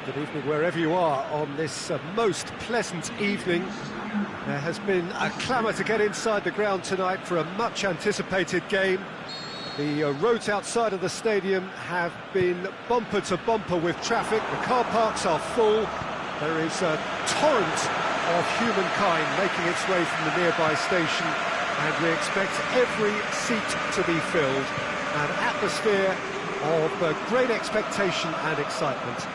Good evening wherever you are on this most pleasant evening. There has been a clamour to get inside the ground tonight for a much-anticipated game. The roads outside of the stadium have been bumper to bumper with traffic. The car parks are full. There is a torrent of humankind making its way from the nearby station, and we expect every seat to be filled. An atmosphere of great expectation and excitement.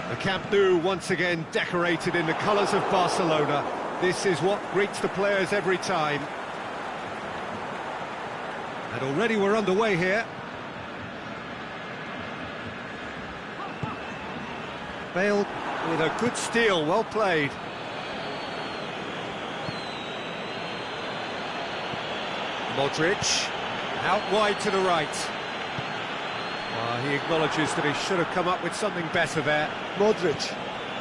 The Camp Nou once again decorated in the colours of Barcelona. This is what greets the players every time. And already we're underway here. Bale with a good steal, well played. Modric, out wide to the right. He acknowledges that he should have come up with something better there. Modric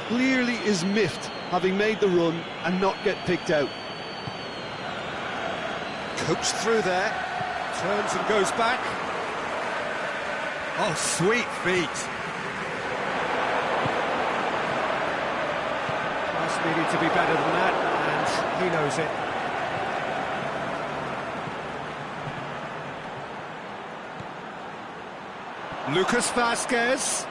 clearly is miffed, having made the run and not get picked out. Coached through there, turns and goes back. Oh, sweet feet. Pass needed to be better than that, and he knows it. Lucas Vázquez.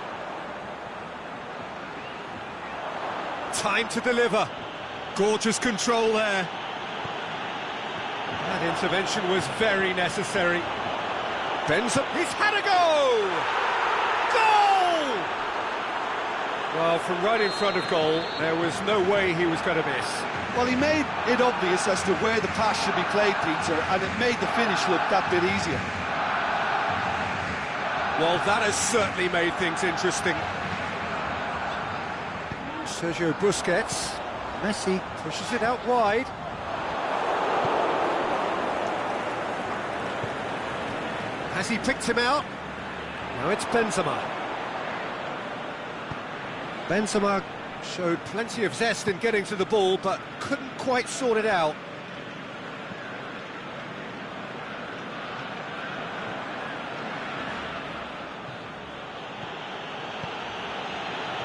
Time to deliver. Gorgeous control there. That intervention was very necessary. Benzema, he's had a go! Goal! Well, from right in front of goal, there was no way he was going to miss. Well, he made it obvious as to where the pass should be played, Peter, and it made the finish look that bit easier. Well, that has certainly made things interesting. Sergio Busquets. Messi pushes it out wide. Has he picked him out? Now it's Benzema. Benzema showed plenty of zest in getting to the ball, but couldn't quite sort it out.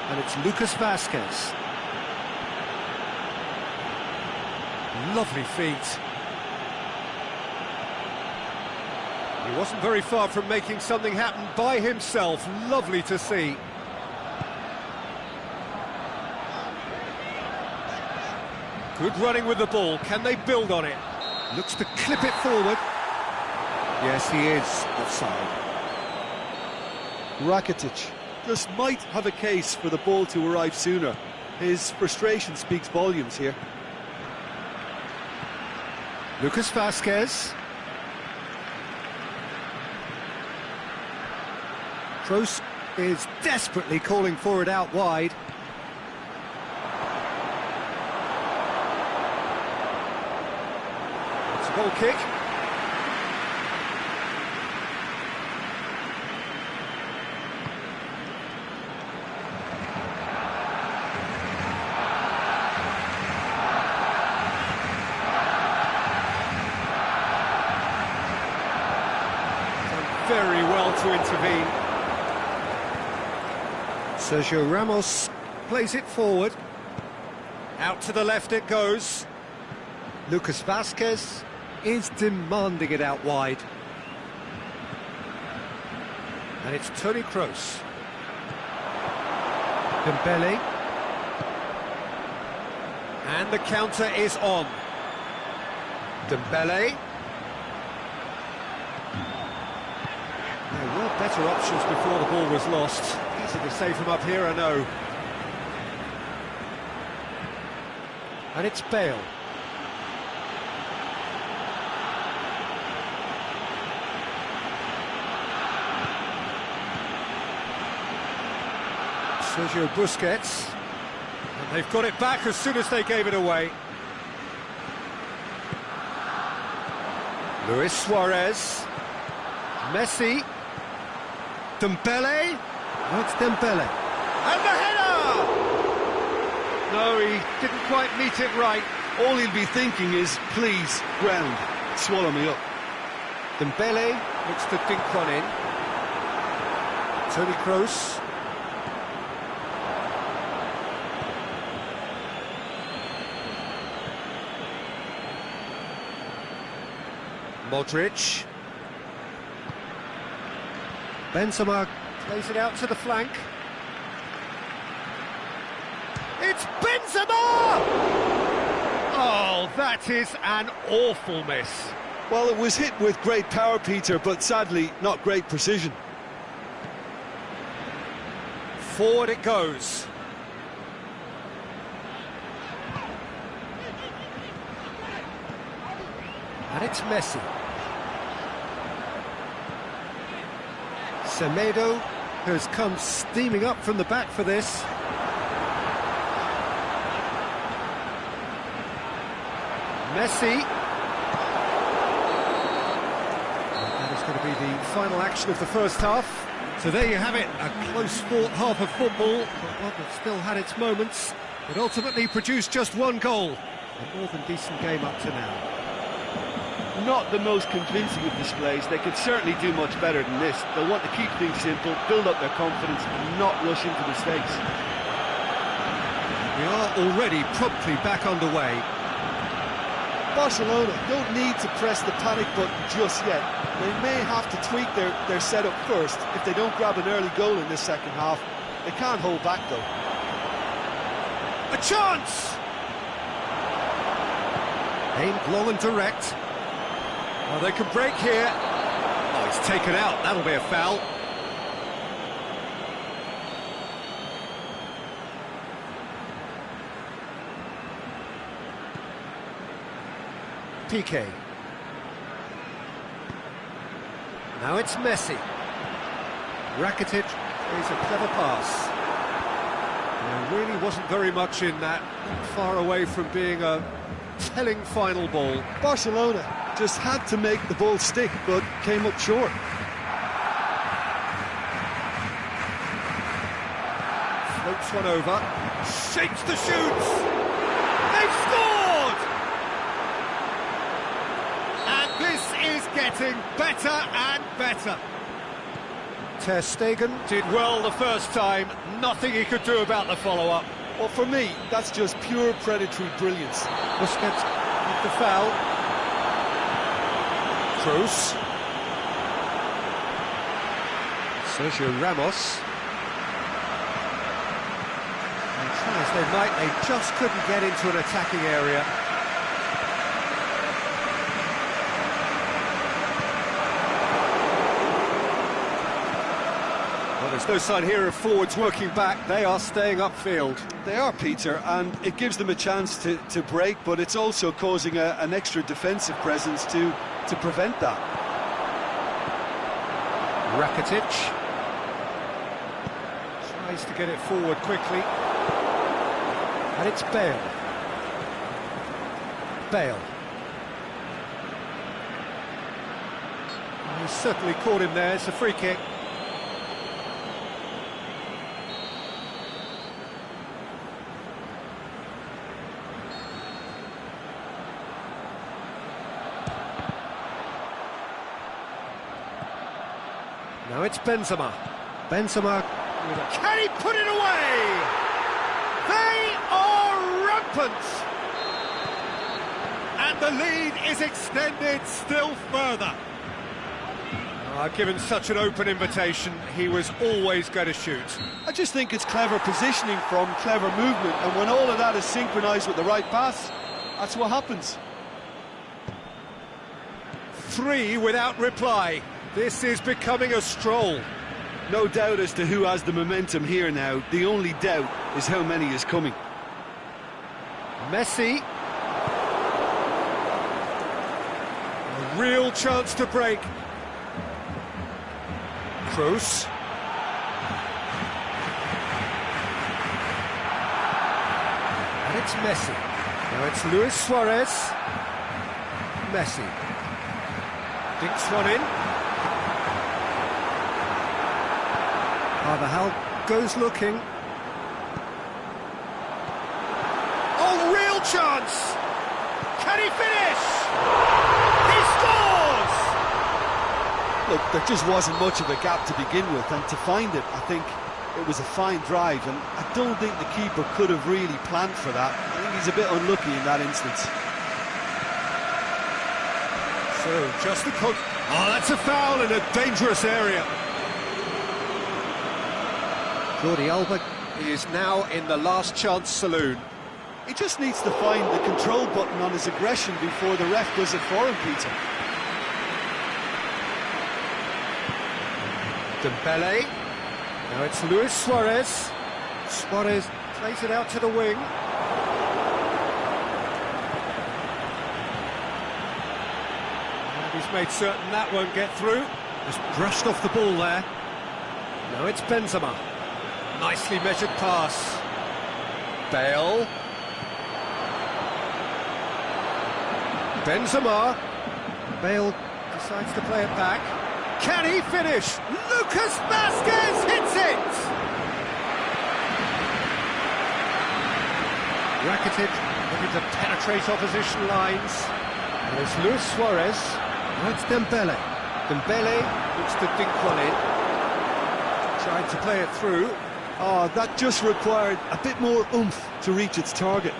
And it's Lucas Vázquez. Lovely feet. He wasn't very far from making something happen by himself. Lovely to see. Good running with the ball. Can they build on it? Looks to clip it forward. Yes, he is offside. Rakitic just might have a case for the ball to arrive sooner. His frustration speaks volumes here. Lucas Vázquez. Kroos is desperately calling for it out wide. It's a goal kick. Very well to intervene. Sergio Ramos plays it forward. Out to the left it goes. Lucas Vázquez is demanding it out wide. And it's Toni Kroos. Dembele. And the counter is on. Dembele. There were better options before the ball was lost. Easy to save him up here, I know. And it's Bale. Sergio Busquets. And they've got it back as soon as they gave it away. Luis Suarez. Messi. Dembele. No, it's Dembele. And the header! No, he didn't quite meet it right. All he'll be thinking is, please, ground, swallow me up. Dembele looks to dink one in. Toni Kroos. Modric. Benzema plays it out to the flank. It's Benzema! Oh, that is an awful miss. Well, it was hit with great power, Peter, but sadly, not great precision. Forward it goes. And it's Messi. Semedo has come steaming up from the back for this. Messi. That is going to be the final action of the first half. So there you have it, a close-fought half of football, but one that still had its moments. It ultimately produced just one goal. A more than decent game up to now. Not the most convincing of displays. They could certainly do much better than this. They'll want to keep things simple, build up their confidence, and not rush into mistakes. We are already promptly back underway. Barcelona don't need to press the panic button just yet. They may have to tweak their setup first if they don't grab an early goal in this second half. They can't hold back though. A chance! Aimed long and direct. Oh, they can break here. Oh, it's taken out. That'll be a foul. Piqué. Now it's Messi. Rakitic is a clever pass. There really wasn't very much in that, far away from being a telling final ball. Barcelona just had to make the ball stick, but came up short. Floats one over, shakes the shoots. They've scored! And this is getting better and better. Ter Stegen did well the first time, nothing he could do about the follow-up. Well, for me, that's just pure predatory brilliance. Busquets with the foul. Kroos. Sergio Ramos. And try as they might, they just couldn't get into an attacking area. Well, there's no sign here of forwards working back. They are staying upfield. They are, Peter, and it gives them a chance to break, but it's also causing an extra defensive presence to prevent that. Rakitic tries to get it forward quickly, and it's Bale. He's certainly caught him there. It's a free kick. Now it's Benzema. Can he put it away? They are rampant! And the lead is extended still further. Given such an open invitation, he was always going to shoot. I just think it's clever positioning from clever movement, and when all of that is synchronised with the right pass, that's what happens. 3 without reply. This is becoming a stroll. No doubt as to who has the momentum here now. The only doubt is how many is coming. Messi. A real chance to break. Kroos. And it's Messi. Now it's Luis Suarez. Messi. Dinks one in. Carvajal goes looking. Oh, real chance! Can he finish? He scores! Look, there just wasn't much of a gap to begin with, and to find it, I think it was a fine drive, and I don't think the keeper could have really planned for that. I think he's a bit unlucky in that instance. So, just the oh, that's a foul in a dangerous area. Jordi Alba is now in the last chance saloon. He just needs to find the control button on his aggression before the ref does it for him, Peter. Dembele. Now it's Luis Suarez. Suarez plays it out to the wing. And he's made certain that won't get through. Just brushed off the ball there. Now it's Benzema. Nicely measured pass. Bale. Benzema. Bale decides to play it back. Can he finish? Lucas Vazquez hits it! Rakitic looking to penetrate opposition lines. And it's Luis Suarez. Now it's Dembele. Dembele looks to dink one in. Trying to play it through. Oh, that just required a bit more oomph to reach its target.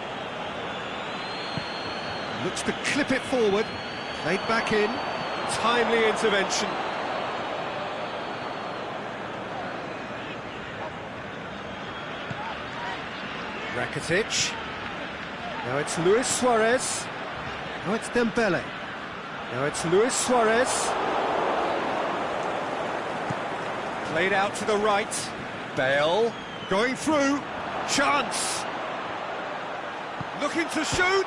Looks to clip it forward. Played back in. Timely intervention. Rakitic. Now it's Luis Suarez. Now it's Dembele. Now it's Luis Suarez. Played out to the right. Bale going through. Chance. Looking to shoot.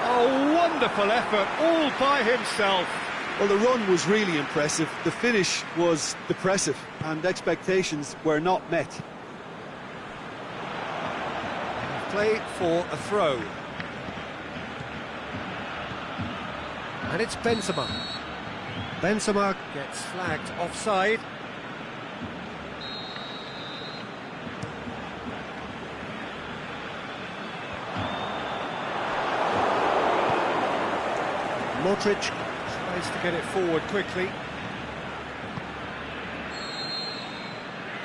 A wonderful effort all by himself. Well, the run was really impressive. The finish was depressive, and expectations were not met. Play for a throw. And it's Benzema. Benzema gets flagged offside. Modric tries to get it forward quickly.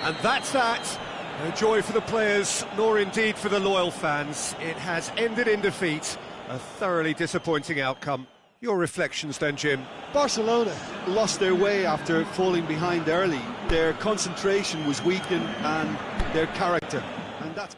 And that's that. No joy for the players, nor indeed for the loyal fans. It has ended in defeat. A thoroughly disappointing outcome. Your reflections then, Jim? Barcelona lost their way after falling behind early. Their concentration was weakened and their character. And that's...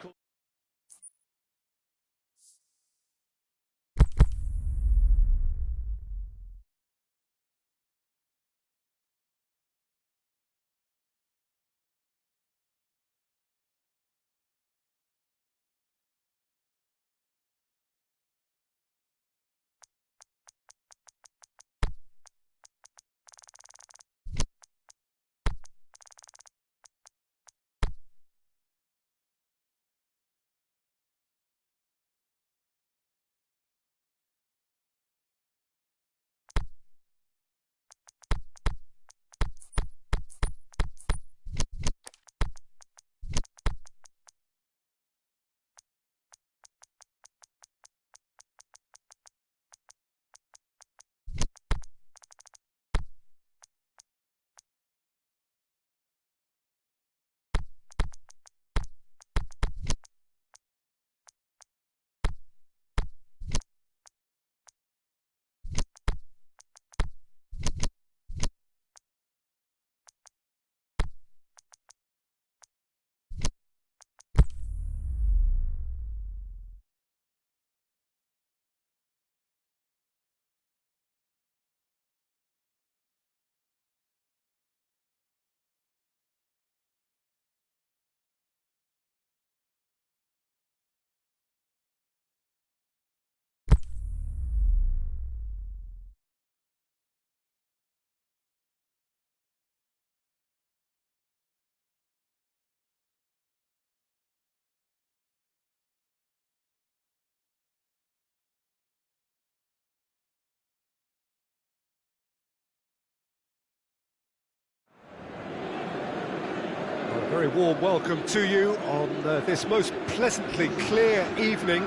Very warm welcome to you on this most pleasantly clear evening.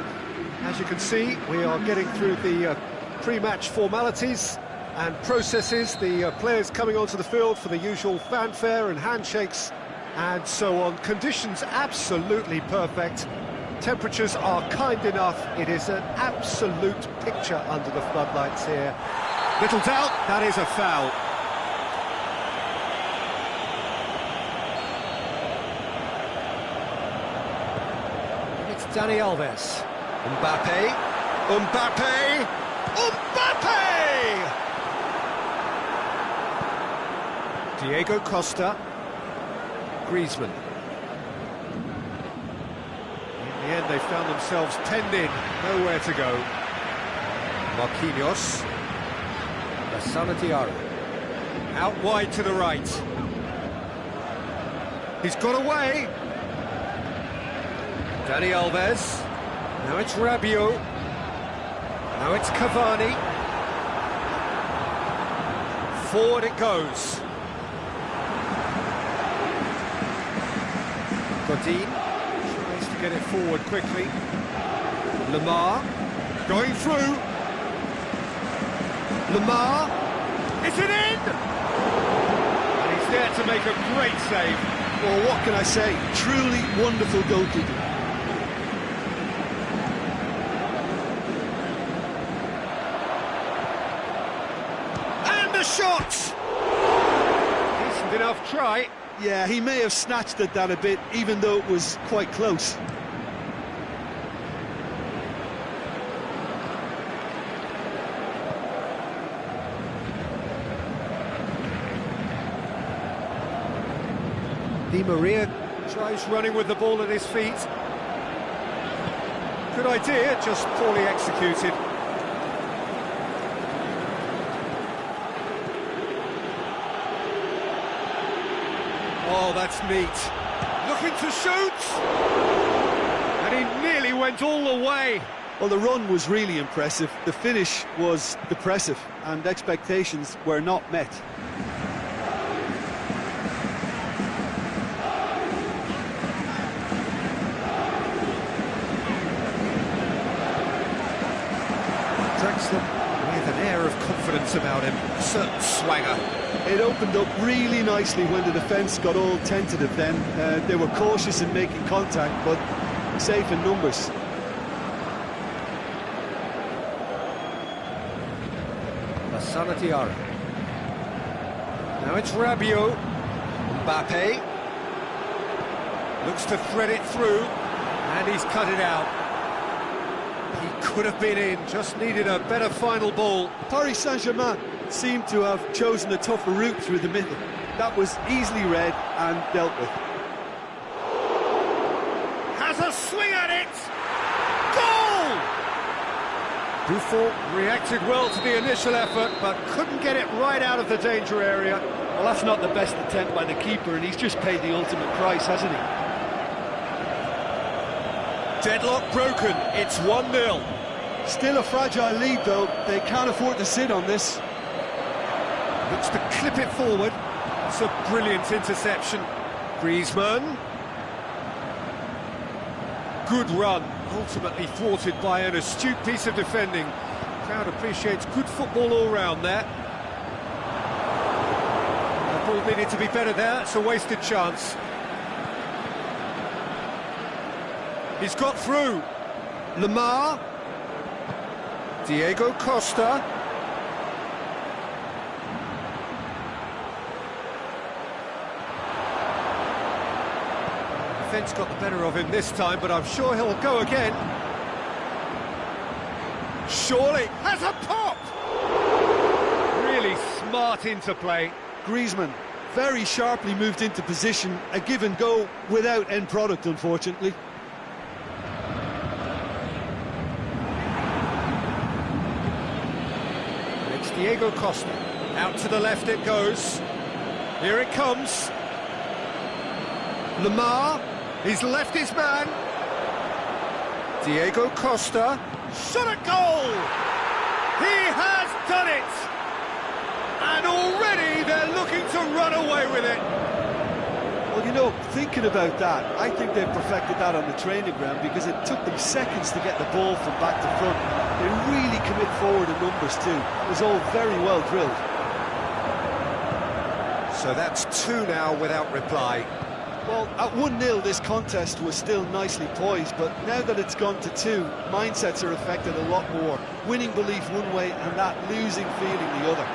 As you can see, we are getting through the pre-match formalities and processes, the players coming onto the field for the usual fanfare and handshakes and so on. Conditions absolutely perfect. Temperatures are kind enough. It is an absolute picture under the floodlights here. Little doubt, that is a foul. It's Dani Alves. Mbappe. Mbappe. Mbappe! Diego Costa. Griezmann. In the end, they found themselves penned in, nowhere to go. Marquinhos. Lassana Diarra. Out wide to the right. He's got away. Dani Alves. Now it's Rabiot. Now it's Cavani. Forward it goes. Godin tries to get it forward quickly. Lamar going through. Lamar, is it in? And he's there to make a great save. Well, what can I say? Truly wonderful goalkeeping. And the shot! Decent enough try. Yeah, he may have snatched at that a bit, even though it was quite close. Di Maria tries running with the ball at his feet. Good idea, just poorly executed. Oh, that's neat. Looking to shoot! And he nearly went all the way. Well, the run was really impressive. The finish was depressive, and expectations were not met. Drexler with an air of confidence about him, a certain swagger. It opened up really nicely when the defence got all tentative then. They were cautious in making contact, but safe in numbers. Lassana Diarra. Now it's Rabiot. Mbappe. Looks to thread it through, and he's cut it out. He could have been in, just needed a better final ball. Paris Saint-Germain seemed to have chosen a tougher route through the middle. That was easily read and dealt with. Has a swing at it! Goal! Buffon reacted well to the initial effort, but couldn't get it right out of the danger area. Well, that's not the best attempt by the keeper, and he's just paid the ultimate price, hasn't he? Deadlock broken, it's 1-0. Still a fragile lead, though. They can't afford to sit on this. Looks to clip it forward. It's a brilliant interception. Griezmann. Good run, ultimately thwarted by an astute piece of defending. Crowd appreciates good football all round there. The ball needed to be better there, it's a wasted chance. He's got through. Lamar. Diego Costa. Defence got the better of him this time, but I'm sure he'll go again. Surely has a pop! Really smart interplay. Griezmann very sharply moved into position. A give and go without end product, unfortunately. It's Diego Costa. Out to the left it goes. Here it comes. Lamar. He's left his man. Diego Costa. Shot at goal! He has done it! And already they're looking to run away with it. Well, you know, thinking about that, I think they perfected that on the training ground because it took them seconds to get the ball from back to front. They really commit forward in numbers too. It was all very well drilled. So that's 2 now without reply. Well, at 1-0 this contest was still nicely poised, but now that it's gone to 2, mindsets are affected a lot more. Winning belief one way and that losing feeling the other.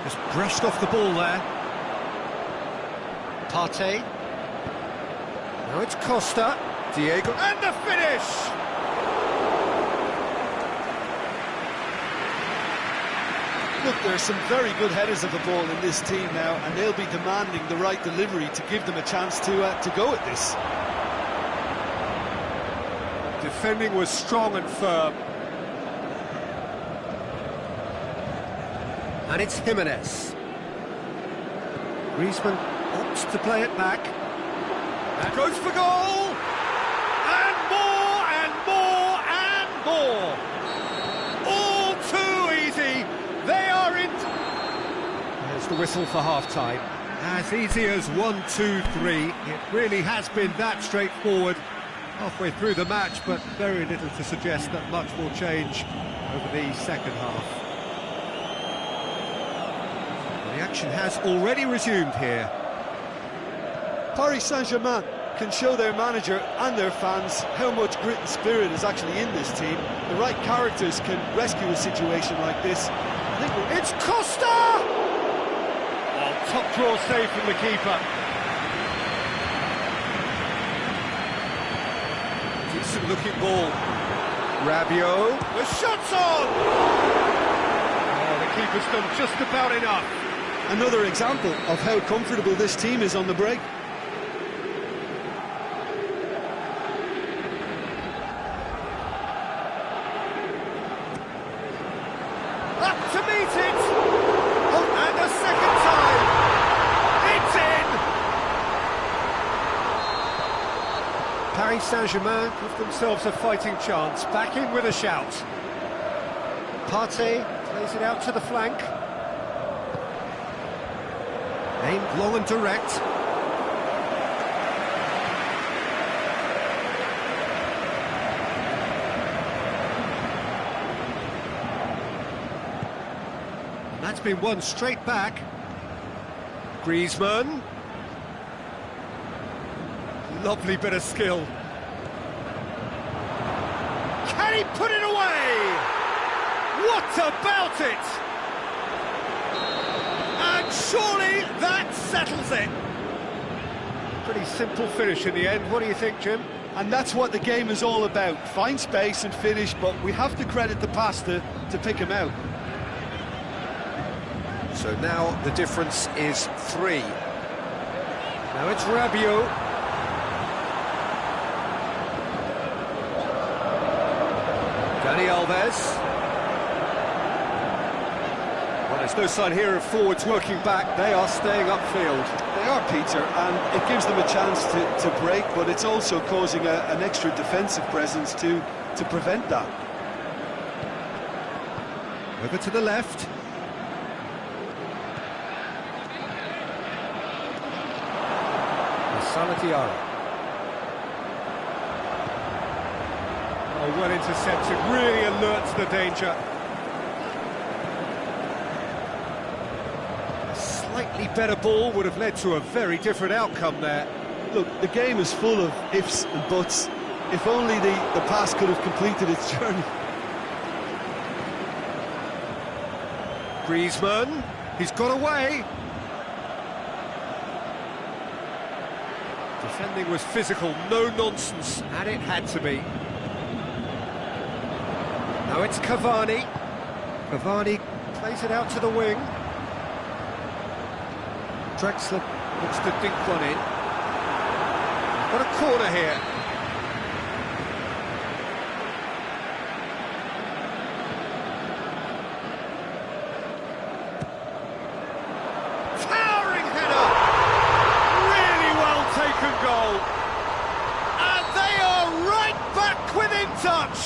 Just brushed off the ball there. Partey. Now it's Costa. Diego. And the finish! Look, there are some very good headers of the ball in this team now, and they'll be demanding the right delivery to give them a chance to go at this. Defending was strong and firm. And it's Jimenez. Griezmann opts to play it back. And goes for goal! And more, and more, and more! All too easy! They are in... There's the whistle for half-time. As easy as 1, 2, 3. It really has been that straightforward halfway through the match, but very little to suggest that much will change over the second half. The action has already resumed here. Paris Saint-Germain can show their manager and their fans how much grit and spirit is actually in this team. The right characters can rescue a situation like this. I think it's Costa! Oh, top draw save from the keeper. Decent looking ball. Rabiot, the shot's on! Oh, the keeper's done just about enough. Another example of how comfortable this team is on the break. Up to meet it! Oh, and a second time! It's in! Paris Saint-Germain give themselves a fighting chance. Back in with a shout. Partey plays it out to the flank. Aimed long and direct. And that's been won straight back. Griezmann. Lovely bit of skill. Can he put it away? What about it? And surely that settles it. Pretty simple finish in the end. What do you think, Jim? And that's what the game is all about. Find space and finish, but we have to credit the pass to pick him out. So now the difference is 3. Now it's Rabiot. Dani Alves. Well, there's no sign here of forwards working back. They are staying upfield. They are, Peter, and it gives them a chance to break, but it's also causing an extra defensive presence to prevent that. Over to the left. Salatiara. Oh, well intercepted, really alert to the danger. A slightly better ball would have led to a very different outcome there. Look, the game is full of ifs and buts. If only the pass could have completed its journey. Griezmann, he's got away. Defending was physical, no nonsense, and it had to be. Now it's Cavani. Cavani plays it out to the wing. Drexler looks to dink one in. Got a corner here. Towering header! Really well taken goal. And they are right back within touch.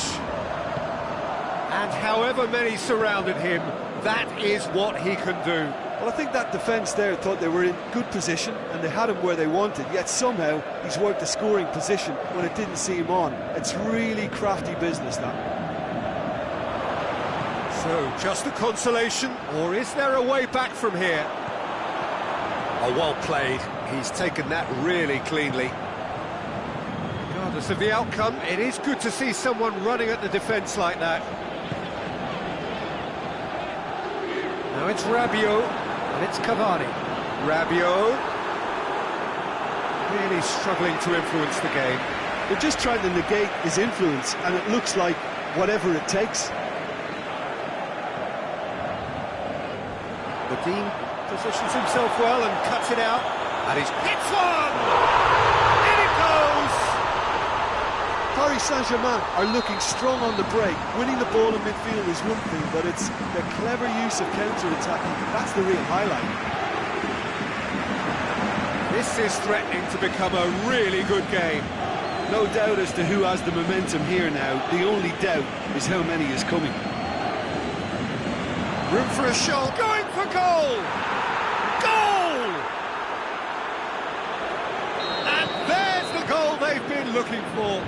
And however many surrounded him, that is what he can do. Well, I think that defence there thought they were in good position and they had him where they wanted, yet somehow he's worked the scoring position when it didn't see him on. It's really crafty business, that. So, just a consolation, or is there a way back from here? Oh, well played. He's taken that really cleanly. Regardless of the outcome, it is good to see someone running at the defence like that. Now it's Rabiot, and it's Cavani. Rabiot. Really struggling to influence the game. They're just trying to negate his influence, and it looks like whatever it takes. The Dean positions himself well and cuts it out. And he's hits one! In it goes! Paris Saint-Germain are looking strong on the break. Winning the ball in midfield is one thing, but it's the clever use of counter-attacking. That's the real highlight. This is threatening to become a really good game. No doubt as to who has the momentum here now. The only doubt is how many is coming. Room for a shot, going for goal! Goal! And there's the goal they've been looking for.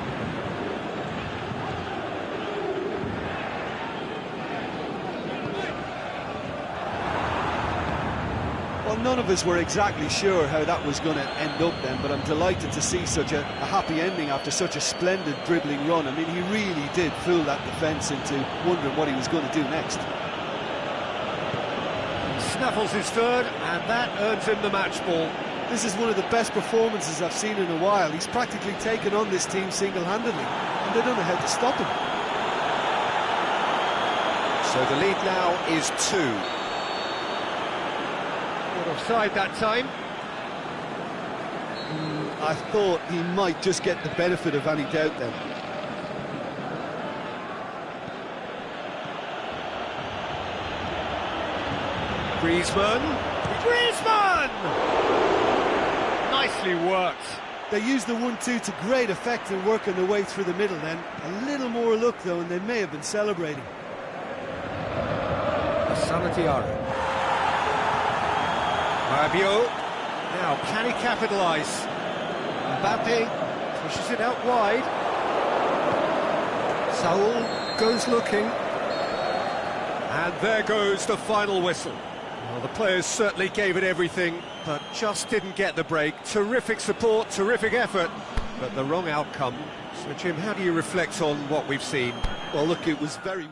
Well, none of us were exactly sure how that was going to end up then, but I'm delighted to see such a happy ending after such a splendid dribbling run. I mean, he really did fool that defence into wondering what he was going to do next. Snaffles his third, and that earns him the match ball. This is one of the best performances I've seen in a while. He's practically taken on this team single-handedly, and they don't know how to stop him. So the lead now is 2. Not offside that time. I thought he might just get the benefit of any doubt then. Griezmann! Nicely worked. They used the 1-2 to great effect in working their way through the middle then. A little more luck though, and they may have been celebrating. Sanatiara. Rabiot. Now, can he capitalise? Mbappe pushes it out wide. Saul goes looking. And there goes the final whistle. Well, the players certainly gave it everything, but just didn't get the break. Terrific support, terrific effort, but the wrong outcome. So, Jim, how do you reflect on what we've seen? Well, look, it was very...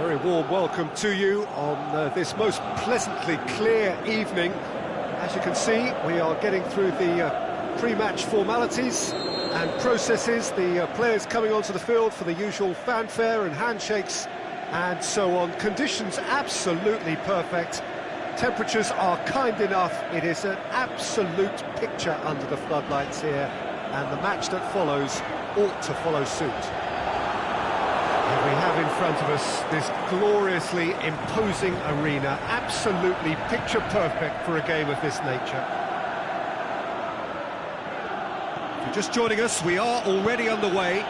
Very warm welcome to you on this most pleasantly clear evening. As you can see, we are getting through the pre-match formalities and processes. The players coming onto the field for the usual fanfare and handshakes and so on. Conditions absolutely perfect. Temperatures are kind enough. It is an absolute picture under the floodlights here, and the match that follows ought to follow suit. And we have in front of us this gloriously imposing arena, absolutely picture perfect for a game of this nature. If you're just joining us, we are already underway.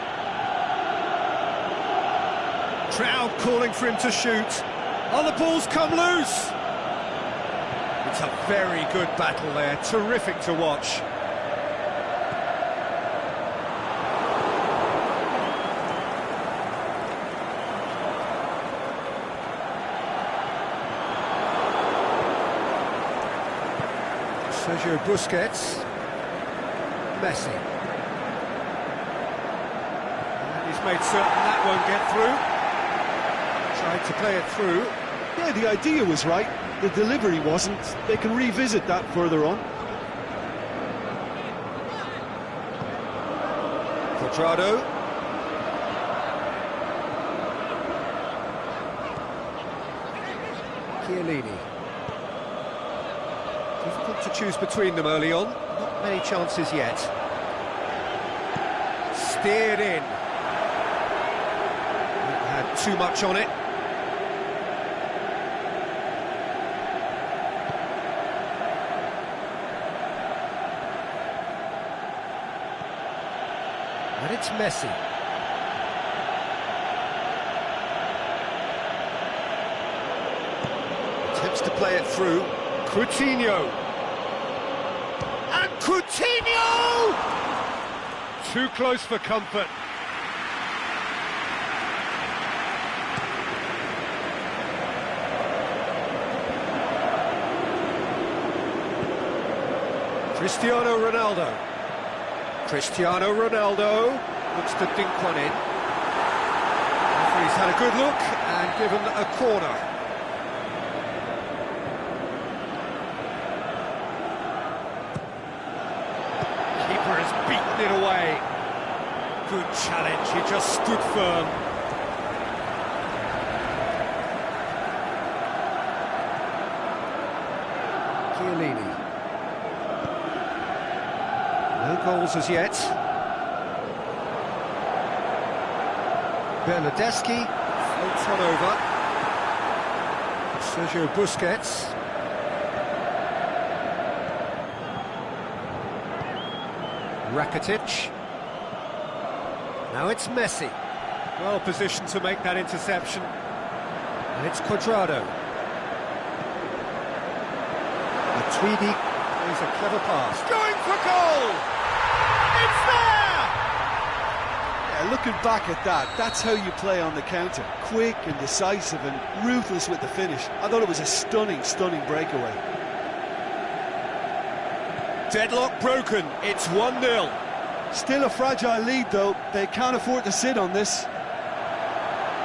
Crowd calling for him to shoot. Oh, the ball's come loose! It's a very good battle there, terrific to watch. Sergio Busquets. Messi. And he's made certain that won't get through. Tried to play it through. Yeah, the idea was right, the delivery wasn't. They can revisit that further on. Quadrado. Chiellini. Difficult to choose between them early on. Not many chances yet. Steered in. Had too much on it. And it's Messi. Attempts to play it through. Coutinho. And Coutinho! Too close for comfort. Cristiano Ronaldo. Cristiano Ronaldo looks to dink one in. Referee's had a good look and given a corner. Keeper has beaten it away. Good challenge, he just stood firm. Chiellini. No goals as yet. Bernardeschi floats one over. Sergio Busquets. Rakitic. Now it's Messi. Well positioned to make that interception. And it's Quadrado. Matuidi plays a clever pass. Going for goal! It's there! Yeah, looking back at that, that's how you play on the counter. Quick and decisive and ruthless with the finish. I thought it was a stunning, stunning breakaway. Deadlock broken, it's 1-0. Still a fragile lead though, they can't afford to sit on this.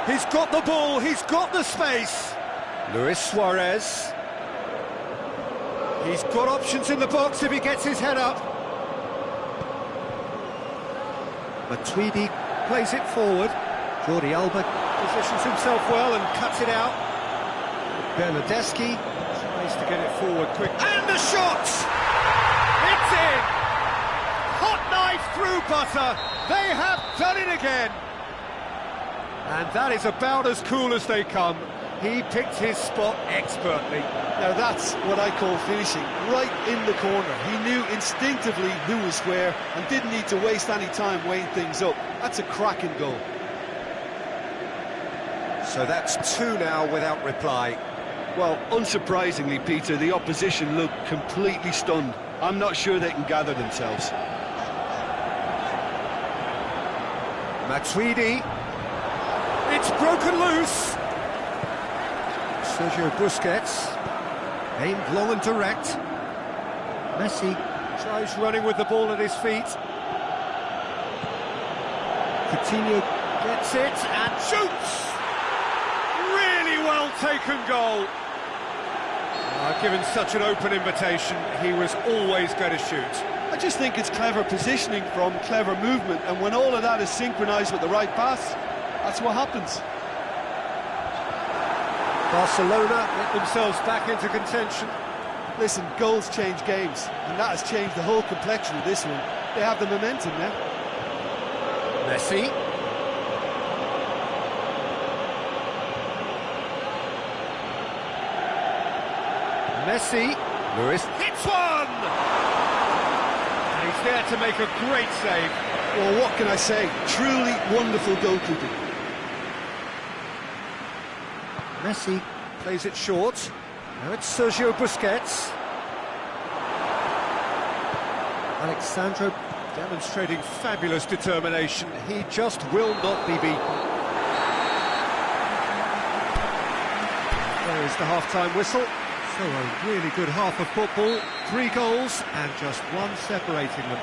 He's got the ball, he's got the space. Luis Suarez. He's got options in the box if he gets his head up. Matuidi plays it forward. Jordi Alba positions himself well and cuts it out. Bernardeschi tries to get it forward quick. And the shot! It's in! Hot knife through butter. They have done it again. And that is about as cool as they come. He picked his spot expertly. Now that's what I call finishing, right in the corner. He knew instinctively who was where and didn't need to waste any time weighing things up. That's a cracking goal. So that's 2 now without reply. Well, unsurprisingly, Peter, the opposition look completely stunned. I'm not sure they can gather themselves. Matuidi. It's broken loose. Sergio Busquets. Aimed long and direct. Messi tries running with the ball at his feet. Coutinho gets it and shoots! Really well taken goal. Given such an open invitation, he was always going to shoot. I just think it's clever positioning from clever movement, and when all of that is synchronised with the right pass, that's what happens. Barcelona get themselves back into contention. Listen, goals change games, and that has changed the whole complexion of this one. They have the momentum now. Messi. Messi. Lewis hits one! And he's there to make a great save. Well, what can I say? Truly wonderful goalkeeping. Messi plays it short. Now it's Sergio Busquets. Alexandro demonstrating fabulous determination. He just will not be beaten. There is the half-time whistle. So a really good half of football. 3 goals and just one separating them.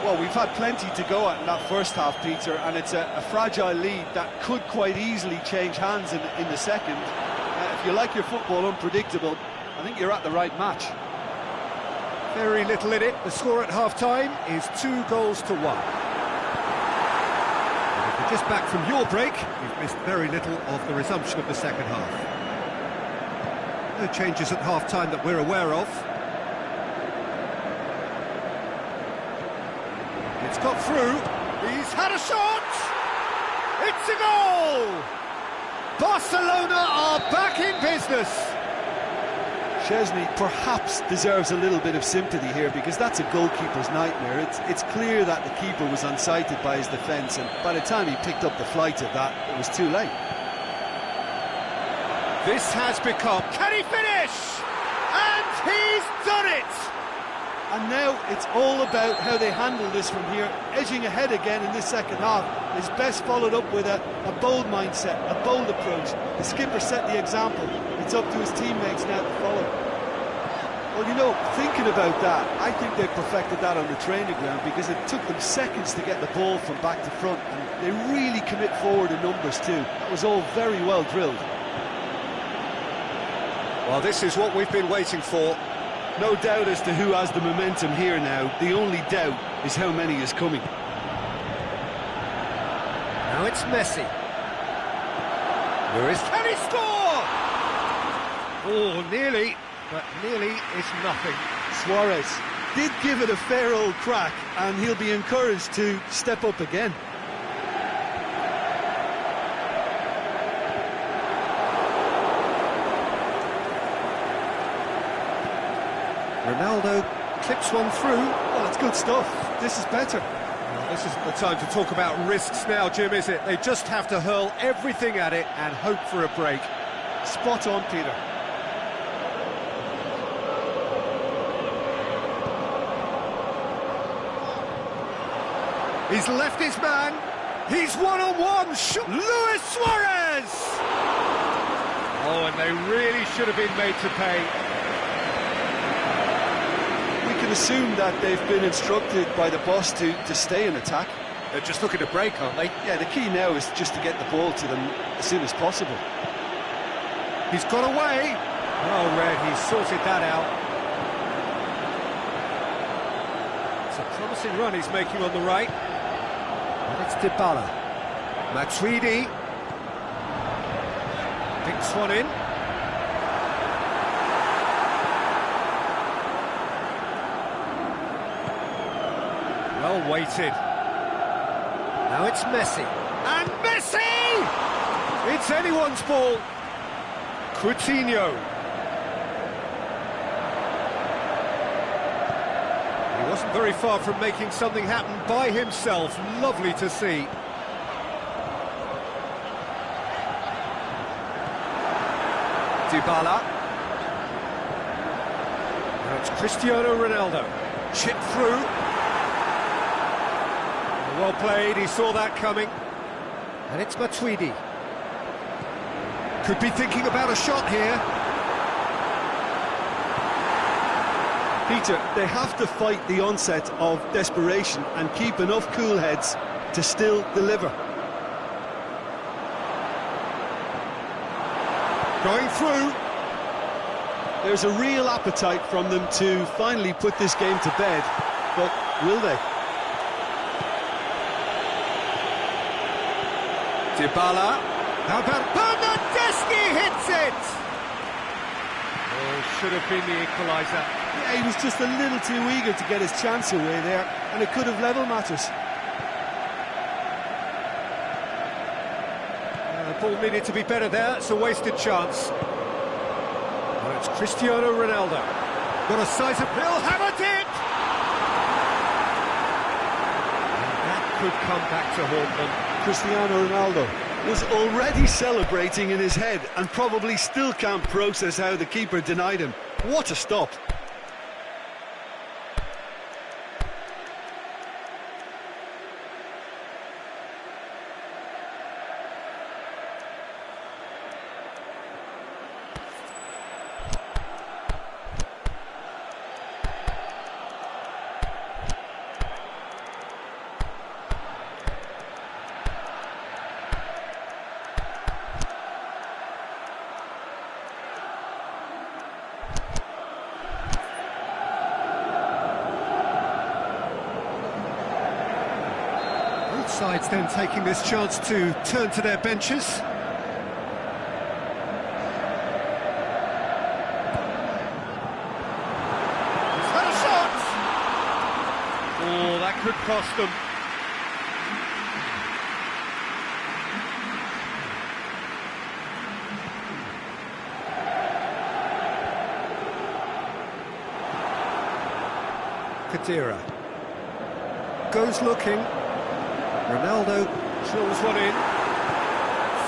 Well, we've had plenty to go at in that first half, Peter, and it's a fragile lead that could quite easily change hands in the second. If you like your football unpredictable, I think you're at the right match. Very little in it. The score at half-time is 2 goals to 1. And if you're just back from your break, you've missed very little of the resumption of the second half. No changes at half-time that we're aware of. It's got through. He's had a shot! It's a goal! Barcelona are back in business! Szczesny perhaps deserves a little bit of sympathy here, because that's a goalkeeper's nightmare. It's clear that the keeper was unsighted by his defence, and by the time he picked up the flight of that, it was too late. This has become... Can he finish? And he's done it! And now it's all about how they handle this from here. Edging ahead again in this second half is best followed up with a bold mindset, a bold approach. The skipper set the example. It's up to his teammates now to follow. Well, you know, thinking about that, I think they perfected that on the training ground, because it took them seconds to get the ball from back to front, and they really commit forward in numbers too. That was all very well drilled. Well, this is what we've been waiting for. No doubt as to who has the momentum here now. The only doubt is how many is coming. Now it's Messi. Lewis, can he score? Oh, nearly, but nearly is nothing. Suarez did give it a fair old crack, and he'll be encouraged to step up again. Ronaldo clips one through. Well, it's good stuff. This is better. Well, this isn't the time to talk about risks now, Jim, is it? They just have to hurl everything at it and hope for a break. Spot on, Peter. He's left his man. He's one-on-one. Luis Suarez! Oh, and they really should have been made to pay. Assume that they've been instructed by the boss to stay in attack. They're just looking to break, aren't they? Yeah, the key now is just to get the ball to them as soon as possible. He's got away. Oh, Red, he's sorted that out. It's a promising run he's making on the right. And it's Dybala. Matuidi. Picks one in. Well weighted. Now it's Messi. And Messi! It's anyone's ball. Coutinho. He wasn't very far from making something happen by himself. Lovely to see. Dybala. Now it's Cristiano Ronaldo. Chip through. Well played, he saw that coming. And it's Matuidi. Could be thinking about a shot here. Peter, they have to fight the onset of desperation and keep enough cool heads to still deliver. Going through. There's a real appetite from them to finally put this game to bed, but will they? Dybala, How about Bernardeschi hits it? Oh, should have been the equaliser. Yeah, he was just a little too eager to get his chance away there, and it could have level matters. The ball needed to be better there. It's a wasted chance. Well, it's Cristiano Ronaldo. Got a size of Bill hammered it! And that could come back to haunt them. Cristiano Ronaldo was already celebrating in his head and probably still can't process how the keeper denied him. What a stop! Sides then taking this chance to turn to their benches. He's had a shot! Oh, that could cost them. Kadira goes looking. Ronaldo drills one in.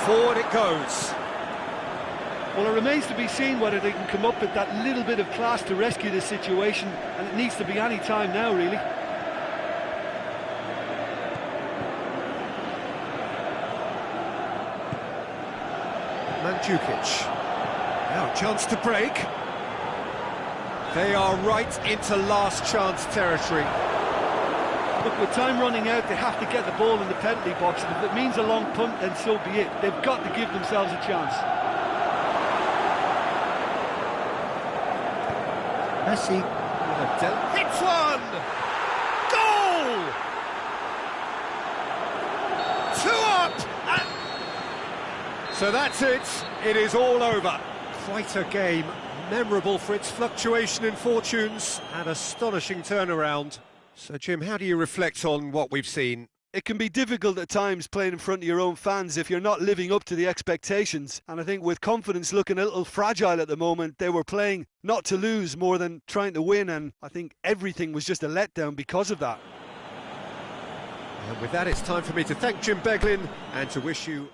Forward it goes. Well, it remains to be seen whether they can come up with that little bit of class to rescue this situation, and it needs to be any time now, really. Mandzukic. Now, chance to break. They are right into last chance territory. Look, with time running out, they have to get the ball in the penalty box, and if it means a long punt, then so be it. They've got to give themselves a chance. Messi hits one! Goal! 2 up! So that's it. It is all over. Quite a game. Memorable for its fluctuation in fortunes and astonishing turnaround. So, Jim, how do you reflect on what we've seen? It can be difficult at times playing in front of your own fans if you're not living up to the expectations. And I think with confidence looking a little fragile at the moment, they were playing not to lose more than trying to win. And I think everything was just a letdown because of that. And with that, it's time for me to thank Jim Beglin and to wish you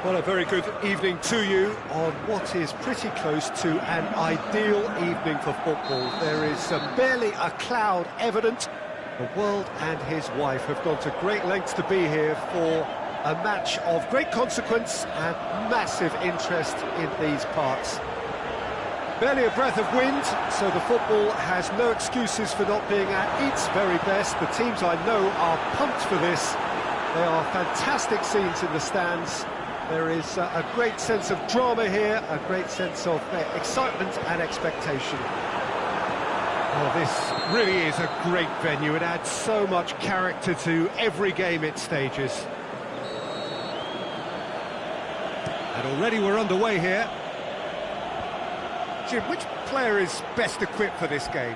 Well, a very good evening to you on what is pretty close to an ideal evening for football. There is barely a cloud evident. The world and his wife have gone to great lengths to be here for a match of great consequence and massive interest in these parts. Barely a breath of wind, so the football has no excuses for not being at its very best. The teams I know are pumped for this. They are fantastic scenes in the stands. There is a great sense of drama here, a great sense of excitement and expectation. Well, this really is a great venue. It adds so much character to every game it stages. And already we're underway here. Jim, which player is best equipped for this game?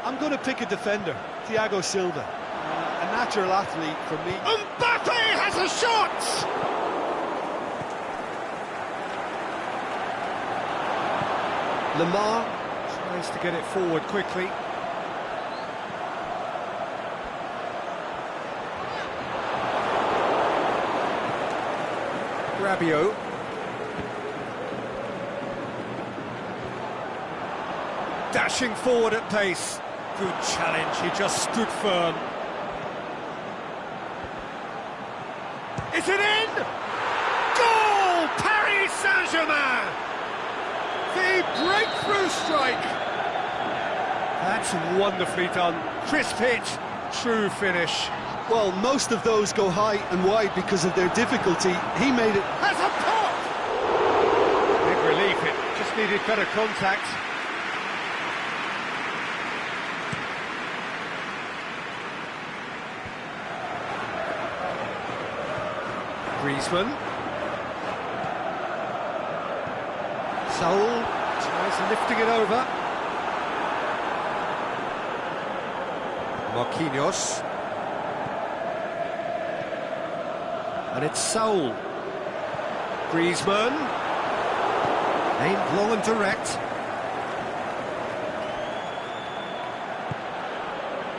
I'm going to pick a defender, Thiago Silva. A natural athlete for me. Mbappe has a shot! Lamar tries to get it forward quickly. Rabiot. Dashing forward at pace. Good challenge, he just stood firm. Is it in? Goal! Paris Saint-Germain! The breakthrough strike! That's wonderfully done. Crisp hit, true finish. Well, most of those go high and wide because of their difficulty. He made it. Has a pop! Big relief, it just needed better contact. Griezmann. Saul tries lifting it over. Marquinhos. And it's Saul. Griezmann. Aimed long and direct.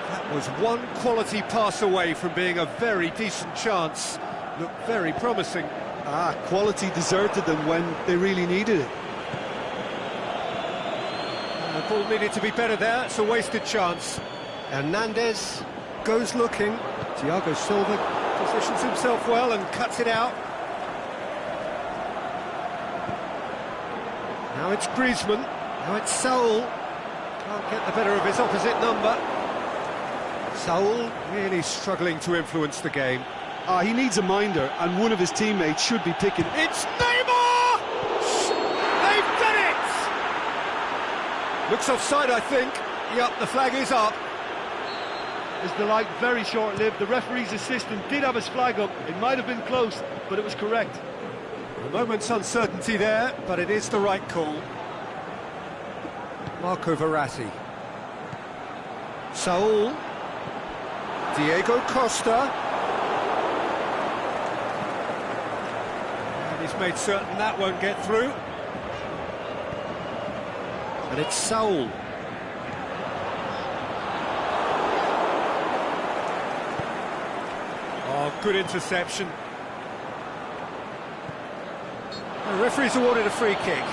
That was one quality pass away from being a very decent chance. Looked very promising. Quality deserted them when they really needed it. And the ball needed to be better there. It's a wasted chance. Hernandez goes looking. Thiago Silva positions himself well and cuts it out. Now it's Griezmann. Now it's Saul. Can't get the better of his opposite number. Saul really struggling to influence the game. He needs a minder, and one of his teammates should be picking. It's Neymar! They've done it! Looks offside, I think. Yep, the flag is up. Is the light very short-lived? The referee's assistant did have his flag up. It might have been close, but it was correct. A moment's uncertainty there, but it is the right call. Marco Verratti. Saul. Diego Costa. And he's made certain that won't get through. And it's Saul. Oh, good interception. The referee's awarded a free kick.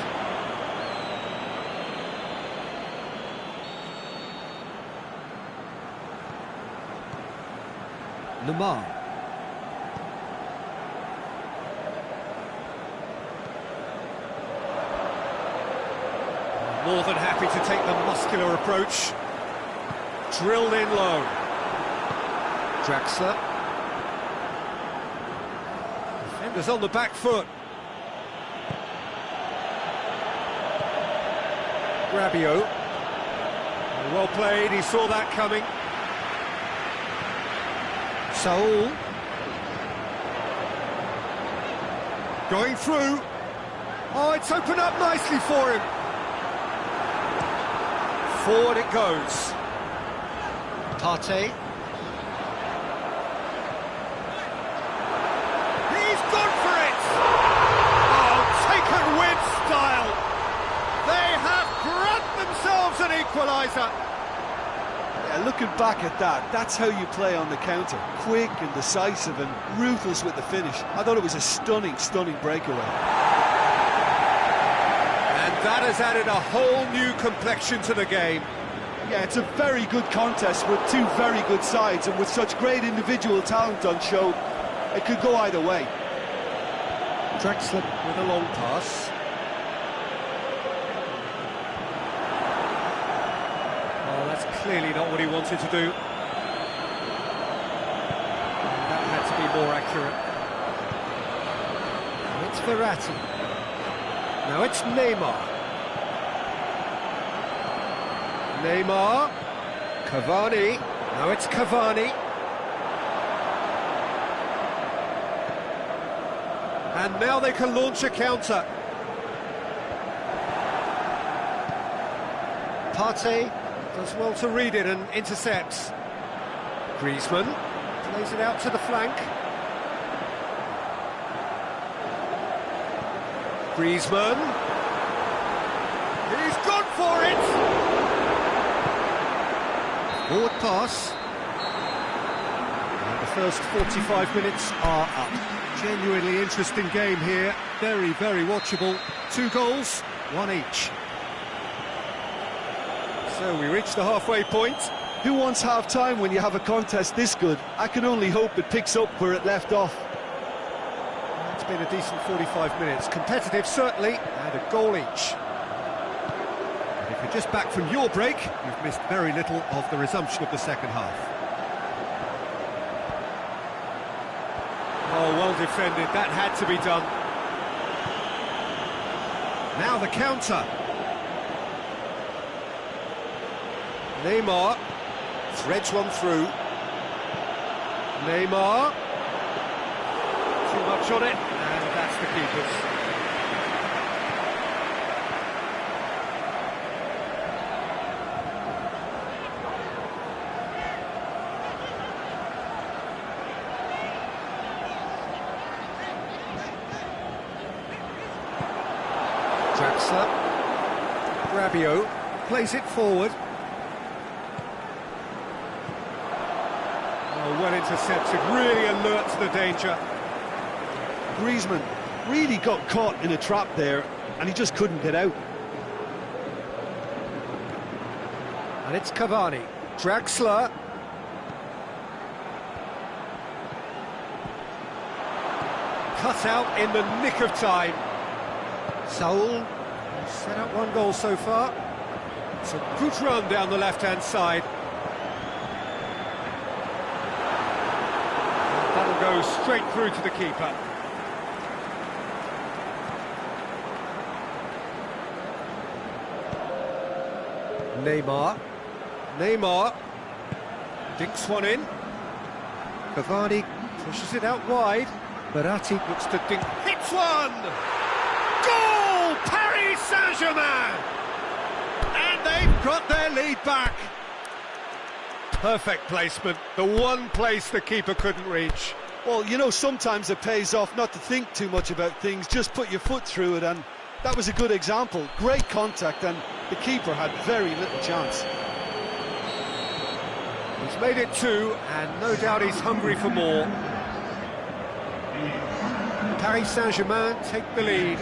Lamar. More than happy to take the muscular approach. Drilled in low. Draxler. Defenders on the back foot. Rabiot. Well played, he saw that coming. Saul. Going through. Oh, it's opened up nicely for him. Forward it goes. Partey. He's gone for it! Oh, taken with style. They have grabbed themselves an equaliser. Yeah, looking back at that. That's how you play on the counter. Quick and decisive and ruthless with the finish. I thought it was a stunning, stunning breakaway. And that has added a whole new complexion to the game. Yeah, it's a very good contest with two very good sides, and with such great individual talent on show, it could go either way. Draxler with a long pass. Oh, that's clearly not what he wanted to do. That had to be more accurate. It's Verratti. Now it's Neymar. Neymar. Cavani. Now it's Cavani. And now they can launch a counter. Partey does well to read it and intercepts. Griezmann plays it out to the flank. Griezmann. He's gone for it! Forward pass. And the first 45 minutes are up. Genuinely interesting game here. Very, very watchable. 2 goals, 1 each. So we reach the halfway point. Who wants half-time when you have a contest this good? I can only hope it picks up where it left off. It's been a decent 45 minutes. Competitive, certainly, and a goal each. And if you're just back from your break, you've missed very little of the resumption of the second half. Oh, well defended. That had to be done. Now the counter. Neymar threads one through. Neymar. Too much on it, and that's the keeper's. Draxler. Rabiot plays it forward. Oh, well intercepted, really alert to the danger. Griezmann really got caught in a trap there, and he just couldn't get out. And it's Cavani. Draxler. Cut out in the nick of time. Saul set up 1 goal so far. It's a good run down the left-hand side. That'll go straight through to the keeper. Neymar dinks one in. Cavani pushes it out wide. Verratti looks to dink. Hits one! Goal! Paris Saint-Germain! And they've got their lead back. Perfect placement, the one place the keeper couldn't reach. Well, you know, sometimes it pays off not to think too much about things, just put your foot through it, and that was a good example. Great contact, and the keeper had very little chance. He's made it 2, and no doubt he's hungry for more. Paris Saint-Germain take the lead.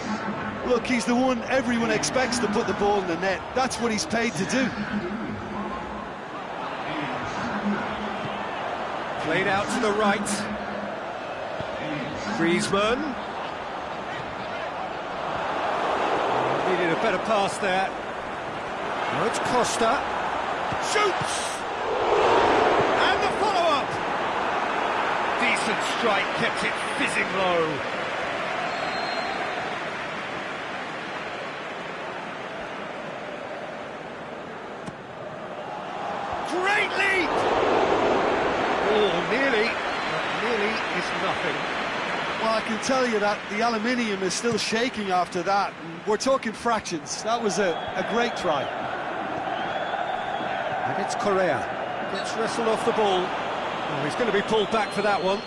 Look, he's the one everyone expects to put the ball in the net. That's what he's paid to do. Played out to the right. Griezmann. Needed a better pass there. Now it's Costa. Shoots! And the follow-up! Decent strike, kept it fizzing low. Great lead! Oh, nearly, but nearly is nothing. Well, I can tell you that the aluminium is still shaking after that. We're talking fractions. That was a great try. And it's Correa. Gets wrestled off the ball. Oh, he's going to be pulled back for that one.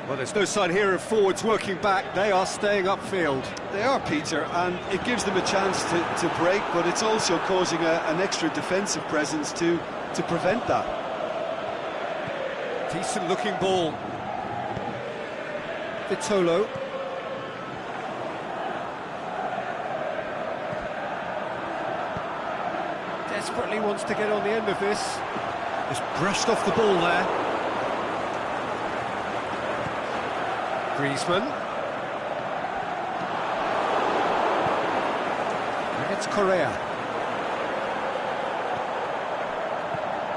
Well, there's no sign here of forwards working back. They are staying upfield. They are, Peter, and it gives them a chance to break, but it's also causing an extra defensive presence to prevent that. Decent-looking ball. Vitolo. Desperately wants to get on the end of this. Just brushed off the ball there. Griezmann. And it's Correa.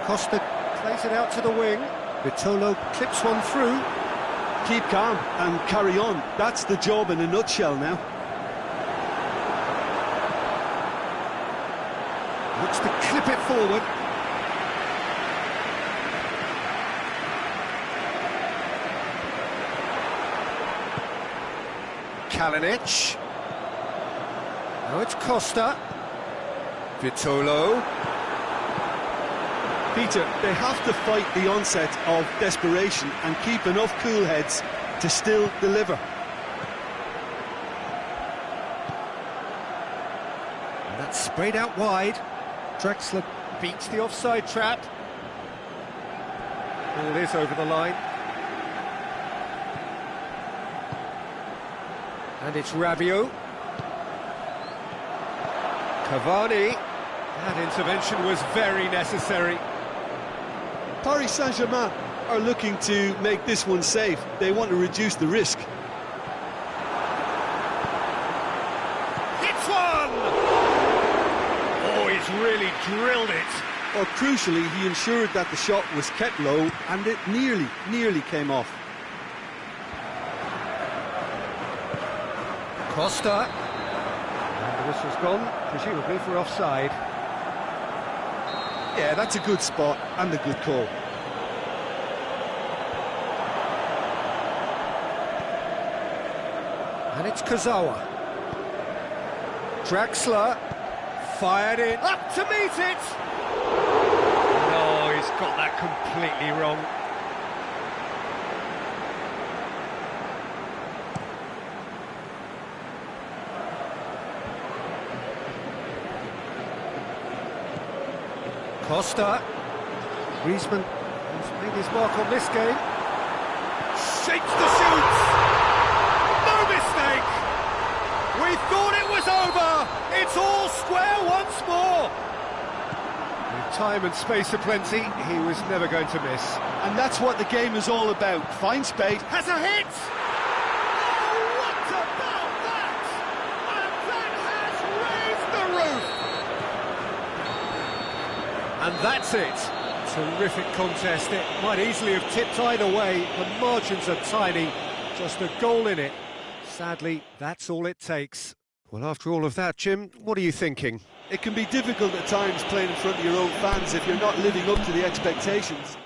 Costa plays it out to the wing. Vitolo clips one through. Keep calm and carry on. That's the job in a nutshell now. Looks to clip it forward. Kalinic. Now it's Costa. Vitolo. Peter, they have to fight the onset of desperation and keep enough cool heads to still deliver. And that's sprayed out wide. Drexler beats the offside trap. Ball is over the line. And it's Rabiot. Cavani. That intervention was very necessary. Paris Saint-Germain are looking to make this one safe. They want to reduce the risk. Hits one! Oh, he's really drilled it. Well, crucially, he ensured that the shot was kept low and it nearly came off. Costa. And the whistle's gone, presumably for offside. Yeah, that's a good spot and a good call. And it's Kurzawa. Draxler fired it up to meet it. No, he's got that completely wrong. Costa. Griezmann has made his mark on this game. Shakes the shoots. No mistake. We thought it was over. It's all square once more. With time and space aplenty, he was never going to miss. And that's what the game is all about. Find space. Has a hit. Oh, what about that? And that has raised the roof. And that's it. Terrific contest. It might easily have tipped either way. The margins are tiny. Just a goal in it. Sadly, that's all it takes. Well, after all of that, Jim, what are you thinking? It can be difficult at times playing in front of your own fans if you're not living up to the expectations.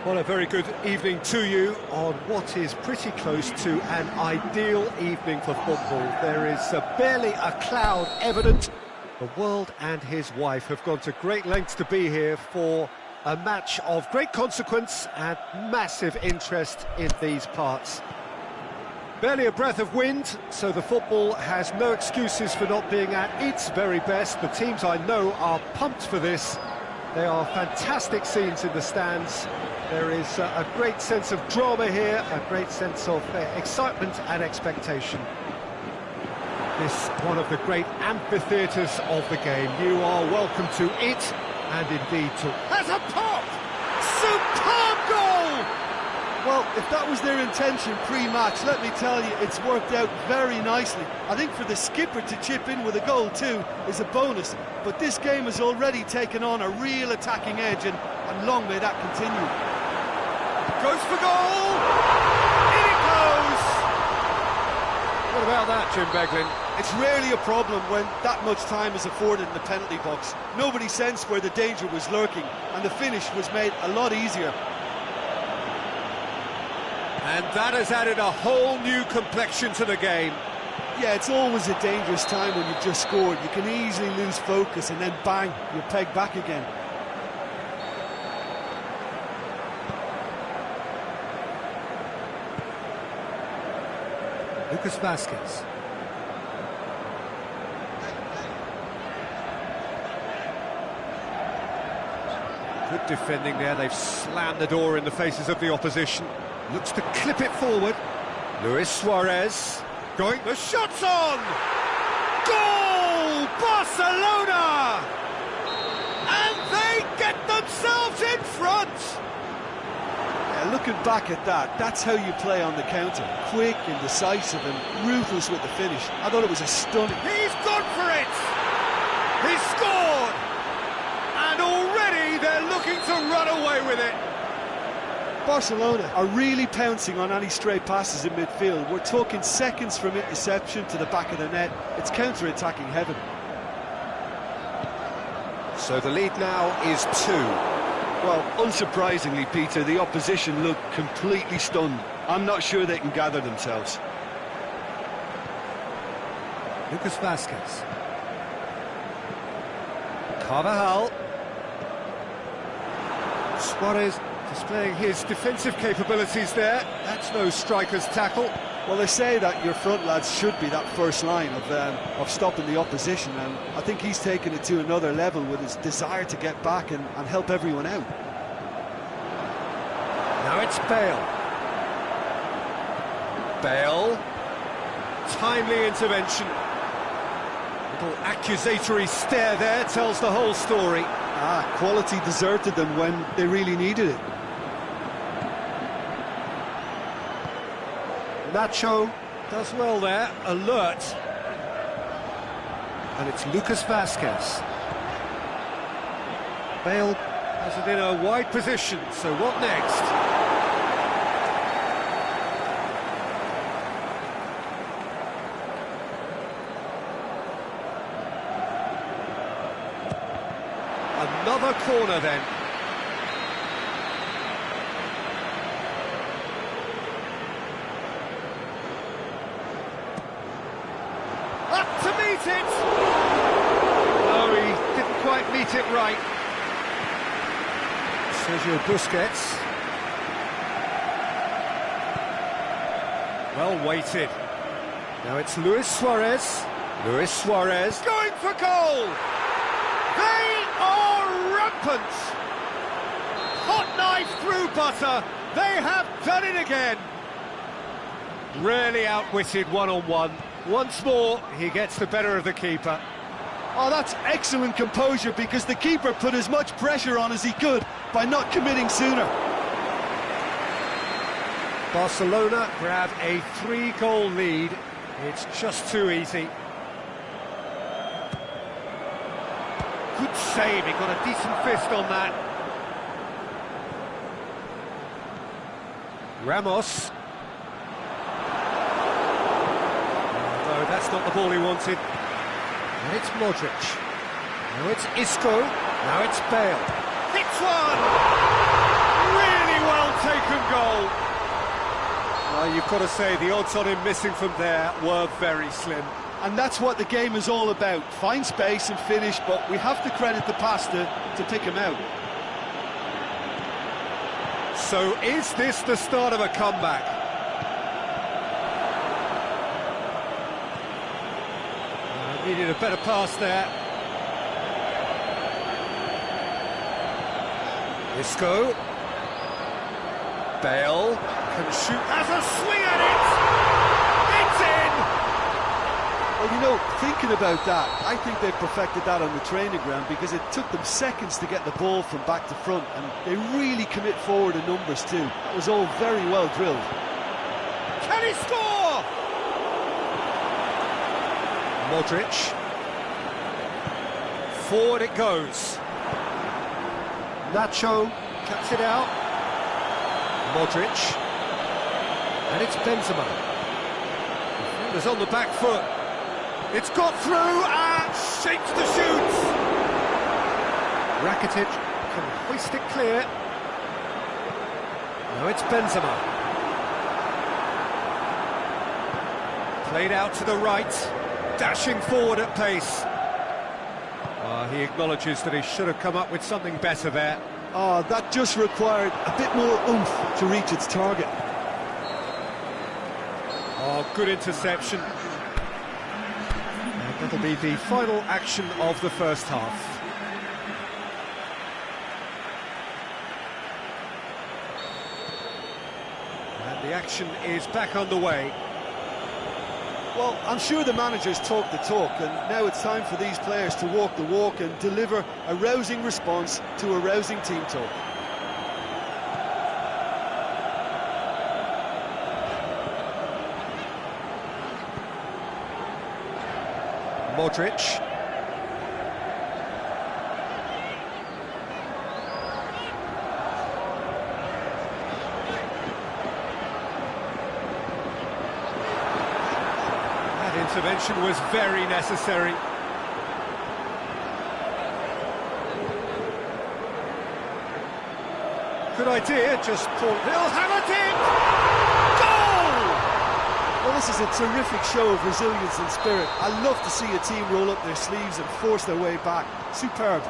Well, a very good evening to you on what is pretty close to an ideal evening for football. There is barely a cloud evident. The world and his wife have gone to great lengths to be here for a match of great consequence and massive interest in these parts. Barely a breath of wind, so the football has no excuses for not being at its very best. The teams I know are pumped for this. They are fantastic scenes in the stands. There is a great sense of drama here, a great sense of excitement and expectation. This one of the great amphitheatres of the game. You are welcome to it, and indeed to... Has a pop! Superb goal! Well, if that was their intention pre-match, let me tell you, it's worked out very nicely. I think for the skipper to chip in with a goal too is a bonus, but this game has already taken on a real attacking edge, and long may that continue. Goes for goal! In it goes! What about that, Jim Beglin? It's rarely a problem when that much time is afforded in the penalty box. Nobody sensed where the danger was lurking, and the finish was made a lot easier. And that has added a whole new complexion to the game. Yeah, it's always a dangerous time when you've just scored. You can easily lose focus and then bang, you're pegged back again. Lucas Vazquez. Good defending there. They've slammed the door in the faces of the opposition. Looks to clip it forward. Luis Suarez going, the shot's on! Goal! Barcelona! And they get themselves in front! Yeah, looking back at that, that's how you play on the counter. Quick and decisive and ruthless with the finish. I thought it was a stunning... He's gone for it! He's scored! And already they're looking to run away with it. Barcelona are really pouncing on any stray passes in midfield. We're talking seconds from interception to the back of the net. It's counter-attacking heaven. So the lead now is 2. Well, unsurprisingly, Peter, the opposition look completely stunned. I'm not sure they can gather themselves. Lucas Vazquez. Carvajal. Suarez displaying his defensive capabilities there. That's no striker's tackle. Well, they say that your front lads should be that first line of stopping the opposition, and I think he's taken it to another level with his desire to get back and help everyone out. Now it's Bale. Bale. Timely intervention. Little accusatory stare there tells the whole story. Quality deserted them when they really needed it. Nacho does well there, alert. And it's Lucas Vazquez. Bale has it in a wide position, so what next? Another corner then. Up to meet it! No, he didn't quite meet it right. Sergio Busquets. Well weighted. Now it's Luis Suarez. Luis Suarez going for goal! They are rampant! Hot knife through butter. They have done it again. Really outwitted one-on-one. Once more, he gets the better of the keeper. Oh, that's excellent composure, because the keeper put as much pressure on as he could by not committing sooner. Barcelona grab a 3-goal lead. It's just too easy. Good save, he got a decent fist on that. Ramos. No, that's not the ball he wanted. And it's Modric. Now it's Isco. Now it's Bale. Hits one! Really well taken goal. Well, you've got to say the odds on him missing from there were very slim. And that's what the game is all about. Find space and finish, but we have to credit the passer to pick him out. So is this the start of a comeback? Needed a better pass there. Isco. Bale can shoot, has a swing at it! It's in! Well, you know, thinking about that, I think they've perfected that on the training ground because it took them seconds to get the ball from back to front, and they really commit forward in numbers too. It was all very well drilled. Can he score? Modric. Forward it goes. Nacho cuts it out. Modric. And it's Benzema. Defender's on the back foot. It's got through and shapes the shoots. Rakitic can hoist it clear. Now it's Benzema. Played out to the right, dashing forward at pace. He acknowledges that he should have come up with something better there. That just required a bit more oomph to reach its target. Good interception. And that'll be the final action of the first half. And the action is back underway. Well, I'm sure the managers talk the talk, and now it's time for these players to walk the walk and deliver a rousing response to a rousing team talk. Modric. Intervention was very necessary. Good idea, just pull. He'll have it in! Goal! Well, this is a terrific show of resilience and spirit. I love to see a team roll up their sleeves and force their way back. Superb.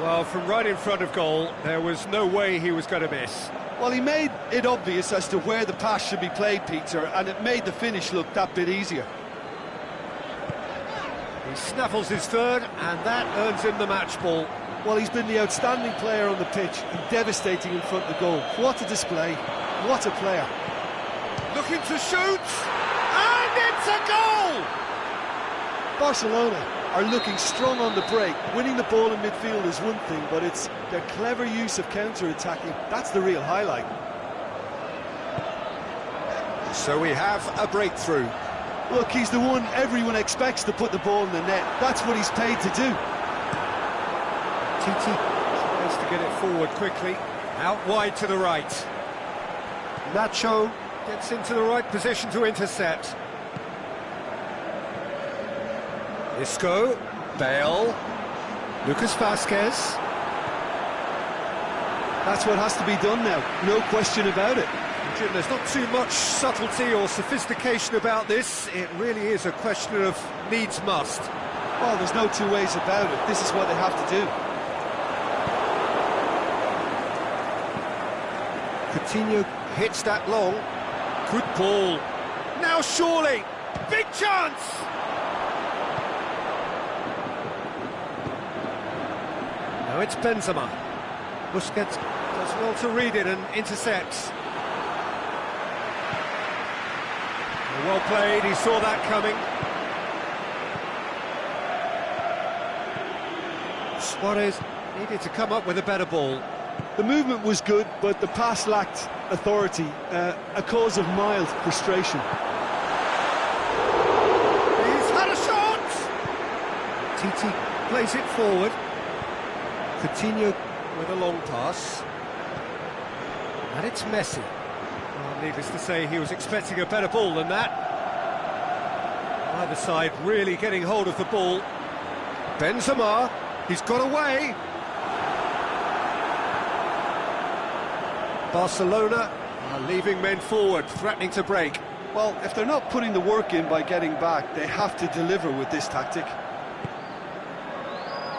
Well, from right in front of goal, there was no way he was going to miss. Well, he made it obvious as to where the pass should be played, Peter, and it made the finish look that bit easier. He snaffles his third, and that earns him the match ball. Well, he's been the outstanding player on the pitch and devastating in front of the goal. What a display. What a player. Looking to shoot, and it's a goal! Barcelona are looking strong on the break. Winning the ball in midfield is one thing, but it's their clever use of counter-attacking. That's the real highlight. So we have a breakthrough. Look, he's the one everyone expects to put the ball in the net. That's what he's paid to do. Titi tries to get it forward quickly. Out wide to the right. Nacho gets into the right position to intercept. Isco, Bale, Lucas Vazquez. That's what has to be done now, no question about it. Jim, there's not too much subtlety or sophistication about this. It really is a question of needs must. Well, there's no two ways about it. This is what they have to do. Coutinho hits that long. Good ball. Now surely, big chance! Now it's Benzema. Busquets does well to read it and intercepts. Well played, he saw that coming. Suarez needed to come up with a better ball. The movement was good, but the pass lacked authority, a cause of mild frustration. He's had a shot! Titi plays it forward. Coutinho with a long pass. And it's Messi. Well, needless to say, he was expecting a better ball than that. Either side really getting hold of the ball. Benzema, he's got away. Barcelona are leaving men forward, threatening to break. Well, if they're not putting the work in by getting back, they have to deliver with this tactic.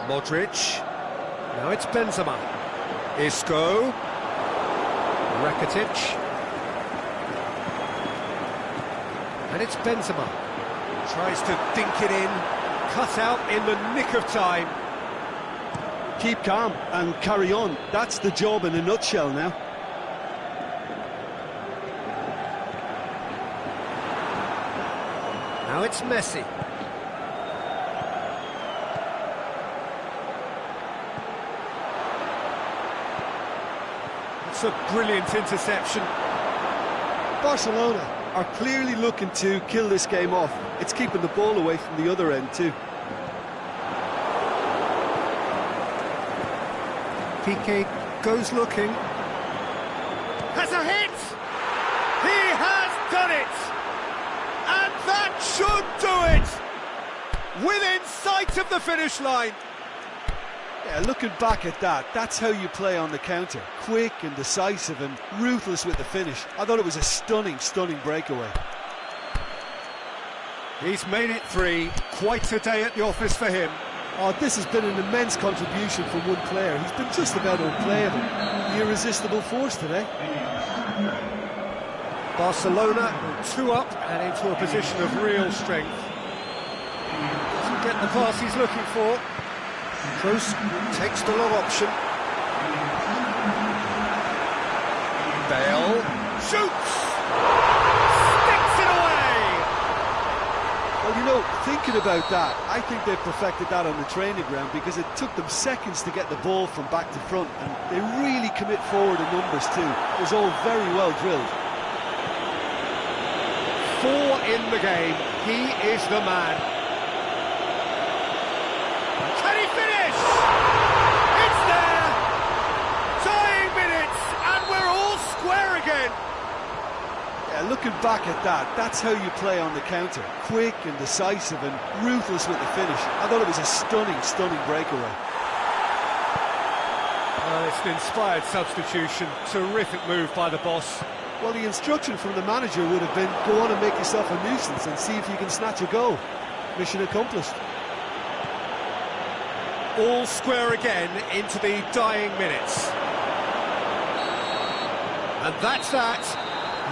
Modric. Now it's Benzema. Isco. Rakitic. And it's Benzema. Tries to dink it in. Cut out in the nick of time. Keep calm and carry on. That's the job in a nutshell now. Now it's Messi. It's a brilliant interception. Barcelona are clearly looking to kill this game off. It's keeping the ball away from the other end too. Piqué goes looking. Has a hit! He has done it! And that should do it! Within sight of the finish line. Yeah, looking back at that, that's how you play on the counter. Quick and decisive and ruthless with the finish. I thought it was a stunning, stunning breakaway. He's made it 3. Quite a day at the office for him. Oh, this has been an immense contribution from one player. He's been just about unplayable. The irresistible force today. Barcelona 2 up and into a position of real strength. Doesn't get the pass he's looking for. Kroos takes the long option. Bale shoots! Sticks it away! Well, you know, thinking about that, I think they perfected that on the training ground because it took them seconds to get the ball from back to front, and they really commit forward in numbers too. It was all very well drilled. 4 in the game. He is the man. Can he finish? It's there! Tying minutes, and we're all square again. Yeah, looking back at that, that's how you play on the counter. Quick and decisive and ruthless with the finish. I thought it was a stunning, stunning breakaway. It's an inspired substitution. Terrific move by the boss. Well, the instruction from the manager would have been, go on and make yourself a nuisance and see if you can snatch a goal. Mission accomplished. All square again into the dying minutes. And that's that.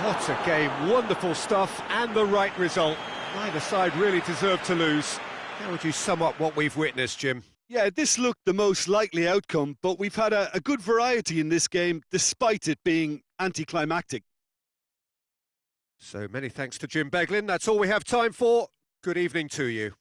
What a game. Wonderful stuff and the right result. Neither side really deserved to lose. How would you sum up what we've witnessed, Jim? Yeah, this looked the most likely outcome, but we've had a good variety in this game, despite it being anticlimactic. So many thanks to Jim Beglin. That's all we have time for. Good evening to you.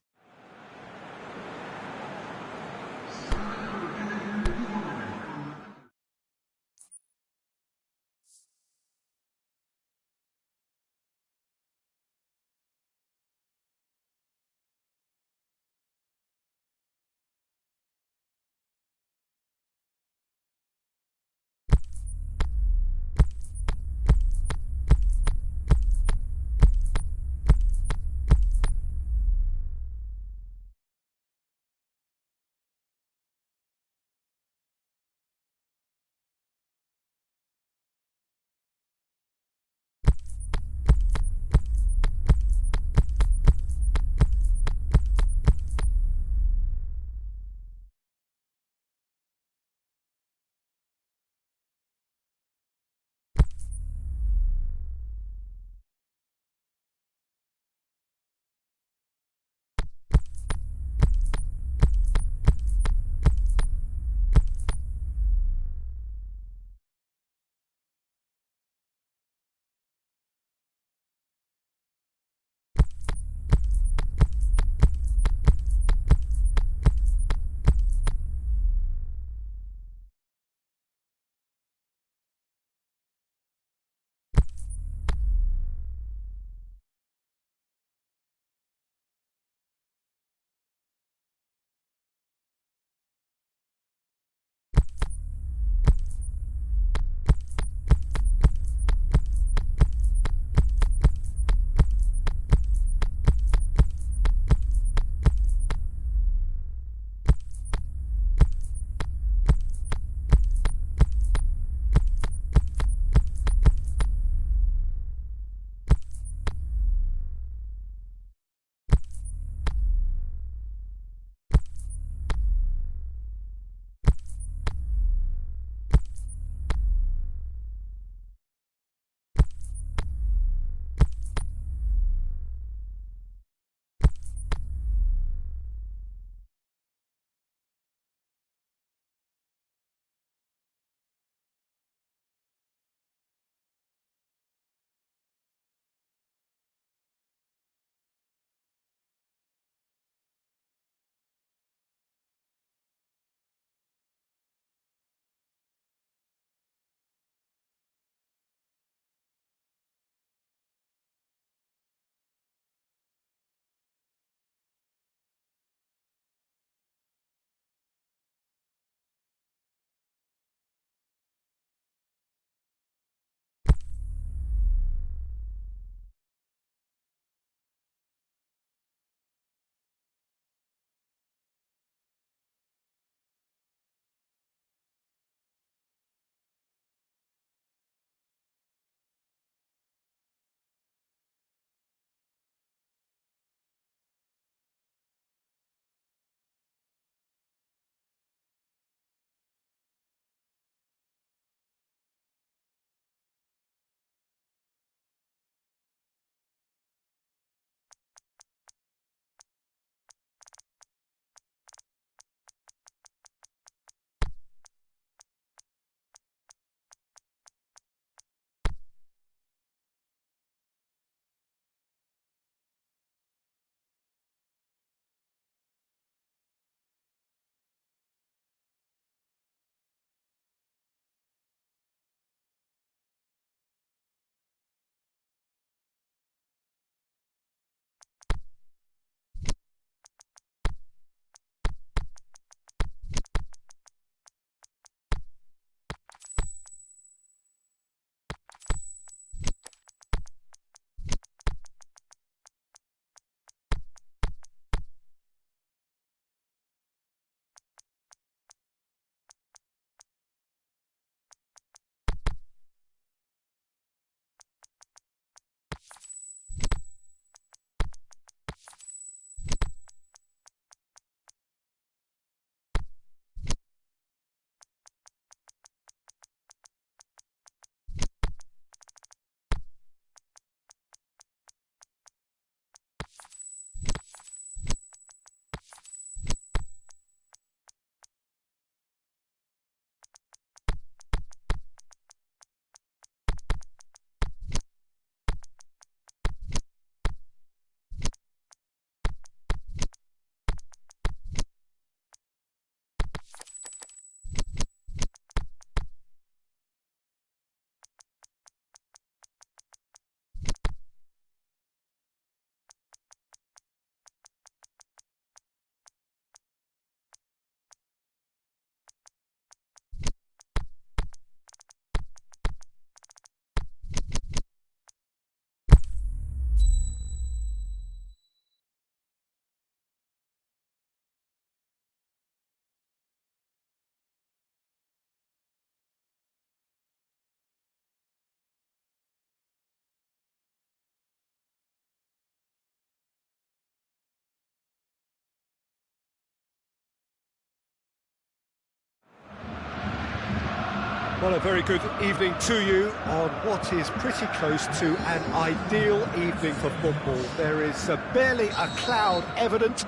Well, a very good evening to you on what is pretty close to an ideal evening for football. There is barely a cloud evident.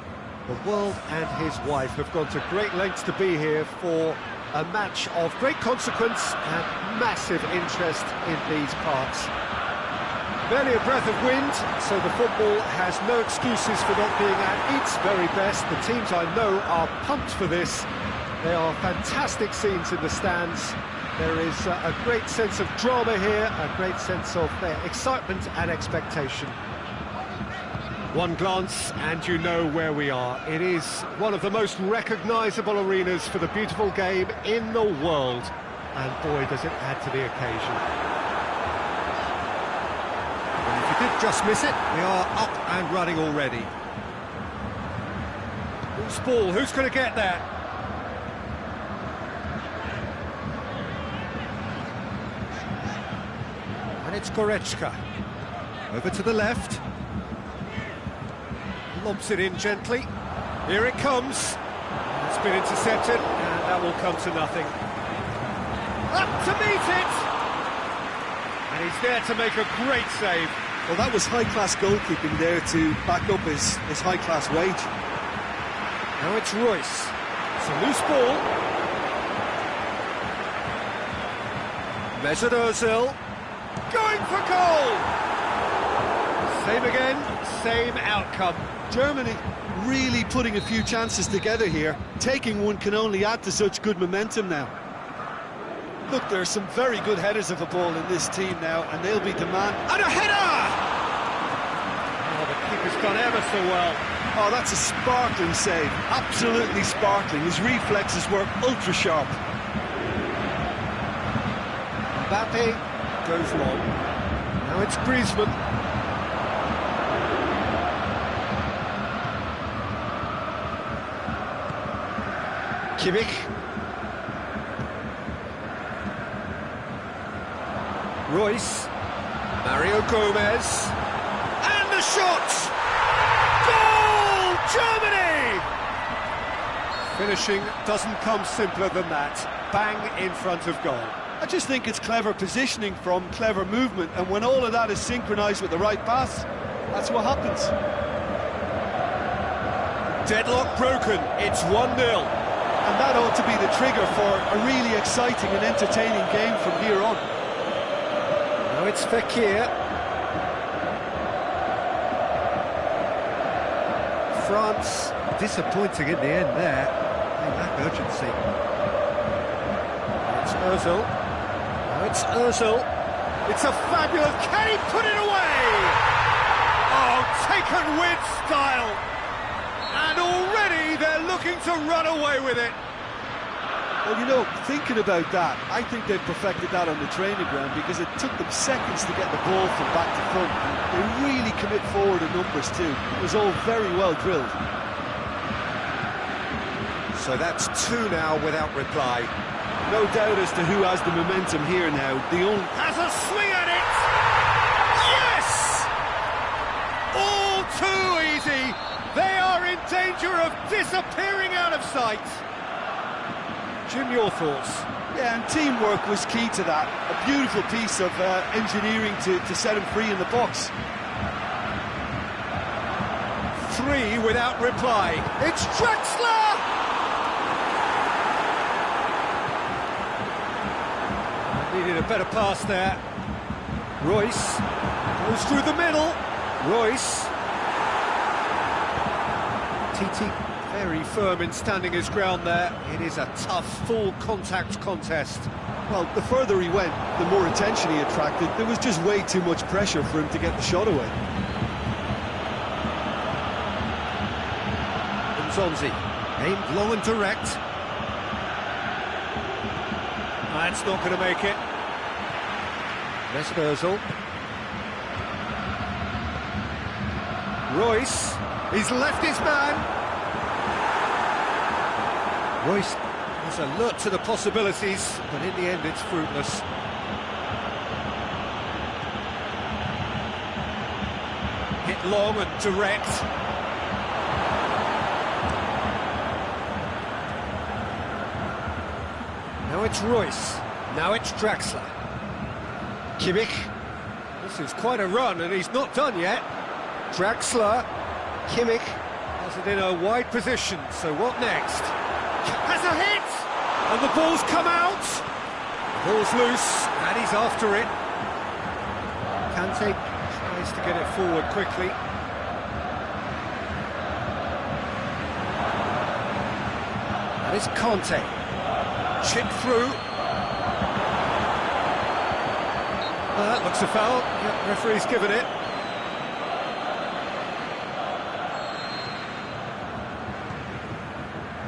The world and his wife have gone to great lengths to be here for a match of great consequence and massive interest in these parts. Barely a breath of wind, so the football has no excuses for not being at its very best. The teams I know are pumped for this. There are fantastic scenes in the stands. There is a great sense of drama here, a great sense of excitement and expectation. One glance and you know where we are. It is one of the most recognisable arenas for the beautiful game in the world. And boy, does it add to the occasion. And if you did just miss it, we are up and running already. Loose ball, who's going to get there? And it's Goretzka. Over to the left. Lobs it in gently. Here it comes. It's been intercepted, and that will come to nothing. Up to meet it! And he's there to make a great save. Well, that was high-class goalkeeping there to back up his high-class wage. Now it's Royce. It's a loose ball. Mesut Ozil. Going for goal! Same again, same outcome. Germany really putting a few chances together here. Taking one can only add to such good momentum now. Look, there are some very good headers of a ball in this team now, and they'll be demand. And a header! Oh, the keeper's done ever so well. Oh, that's a sparkling save. Absolutely sparkling. His reflexes were ultra-sharp. Mbappe goes long. Now it's Griezmann. Kimmich. Royce. Mario Gomez. And the shot! Goal! Germany! Finishing doesn't come simpler than that. Bang in front of goal. I just think it's clever positioning from clever movement, and when all of that is synchronised with the right pass, that's what happens. Deadlock broken. It's 1-0. And that ought to be the trigger for a really exciting and entertaining game from here on. Now it's Fekir. France disappointing in the end there. They lack urgency. It's Ozil. Now it's Ozil. It's a fabulous... Can he put it away? Oh, taken with style. And already they're looking to run away with it. Well, you know, thinking about that, I think they've perfected that on the training ground because it took them seconds to get the ball from back to front. They really commit forward in numbers too. It was all very well drilled. So that's two now without reply. No doubt as to who has the momentum here now. The only... Has a swing at it! Yes! All too easy! They are in danger of disappearing out of sight. Jim, your thoughts? Yeah, and teamwork was key to that. A beautiful piece of engineering to set him free in the box. Three without reply. It's Draxler! Needed a better pass there. Royce goes through the middle. Royce. TT very firm in standing his ground there. It is a tough, full contact contest. Well, the further he went, the more attention he attracted. There was just way too much pressure for him to get the shot away. Zonzi, aimed low and direct. That's not going to make it. Mesut Ozil. Royce, he's left his man. Royce is alert to the possibilities, but in the end it's fruitless. Hit long and direct. Now it's Royce. Now it's Draxler. Kimmich. This is quite a run, and he's not done yet. Draxler. Kimmich has it in a wide position, so what next? Has a hit! And the ball's come out! Ball's loose, and he's after it. Kante tries to get it forward quickly. That is Conte. Chip through. That looks a foul. Yep, referee's given it.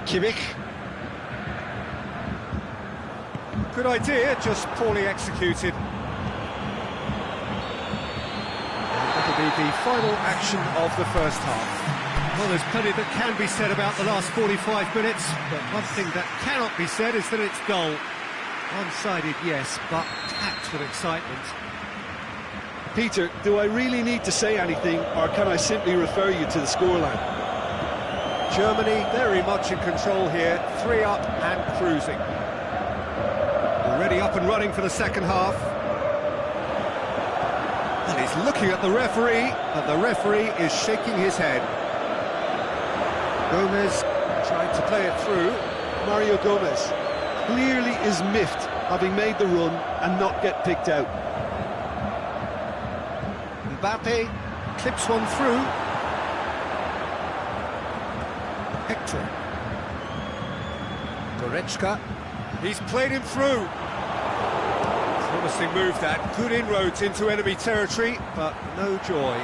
Kimmich. Good idea, just poorly executed. That'll be the final action of the first half. Well, there's plenty that can be said about the last 45 minutes, but one thing that cannot be said is that it's dull. One-sided, yes, but packed with excitement. Peter, do I really need to say anything, or can I simply refer you to the scoreline? Germany very much in control here, 3 up and cruising. Already up and running for the second half. And he's looking at the referee, but the referee is shaking his head. Gomez trying to play it through. Mario Gomez clearly is miffed, having made the run and not get picked out. Mbappe clips one through. Hector. Goretzka. He's played him through. Promising move that. Good inroads into enemy territory, but no joy.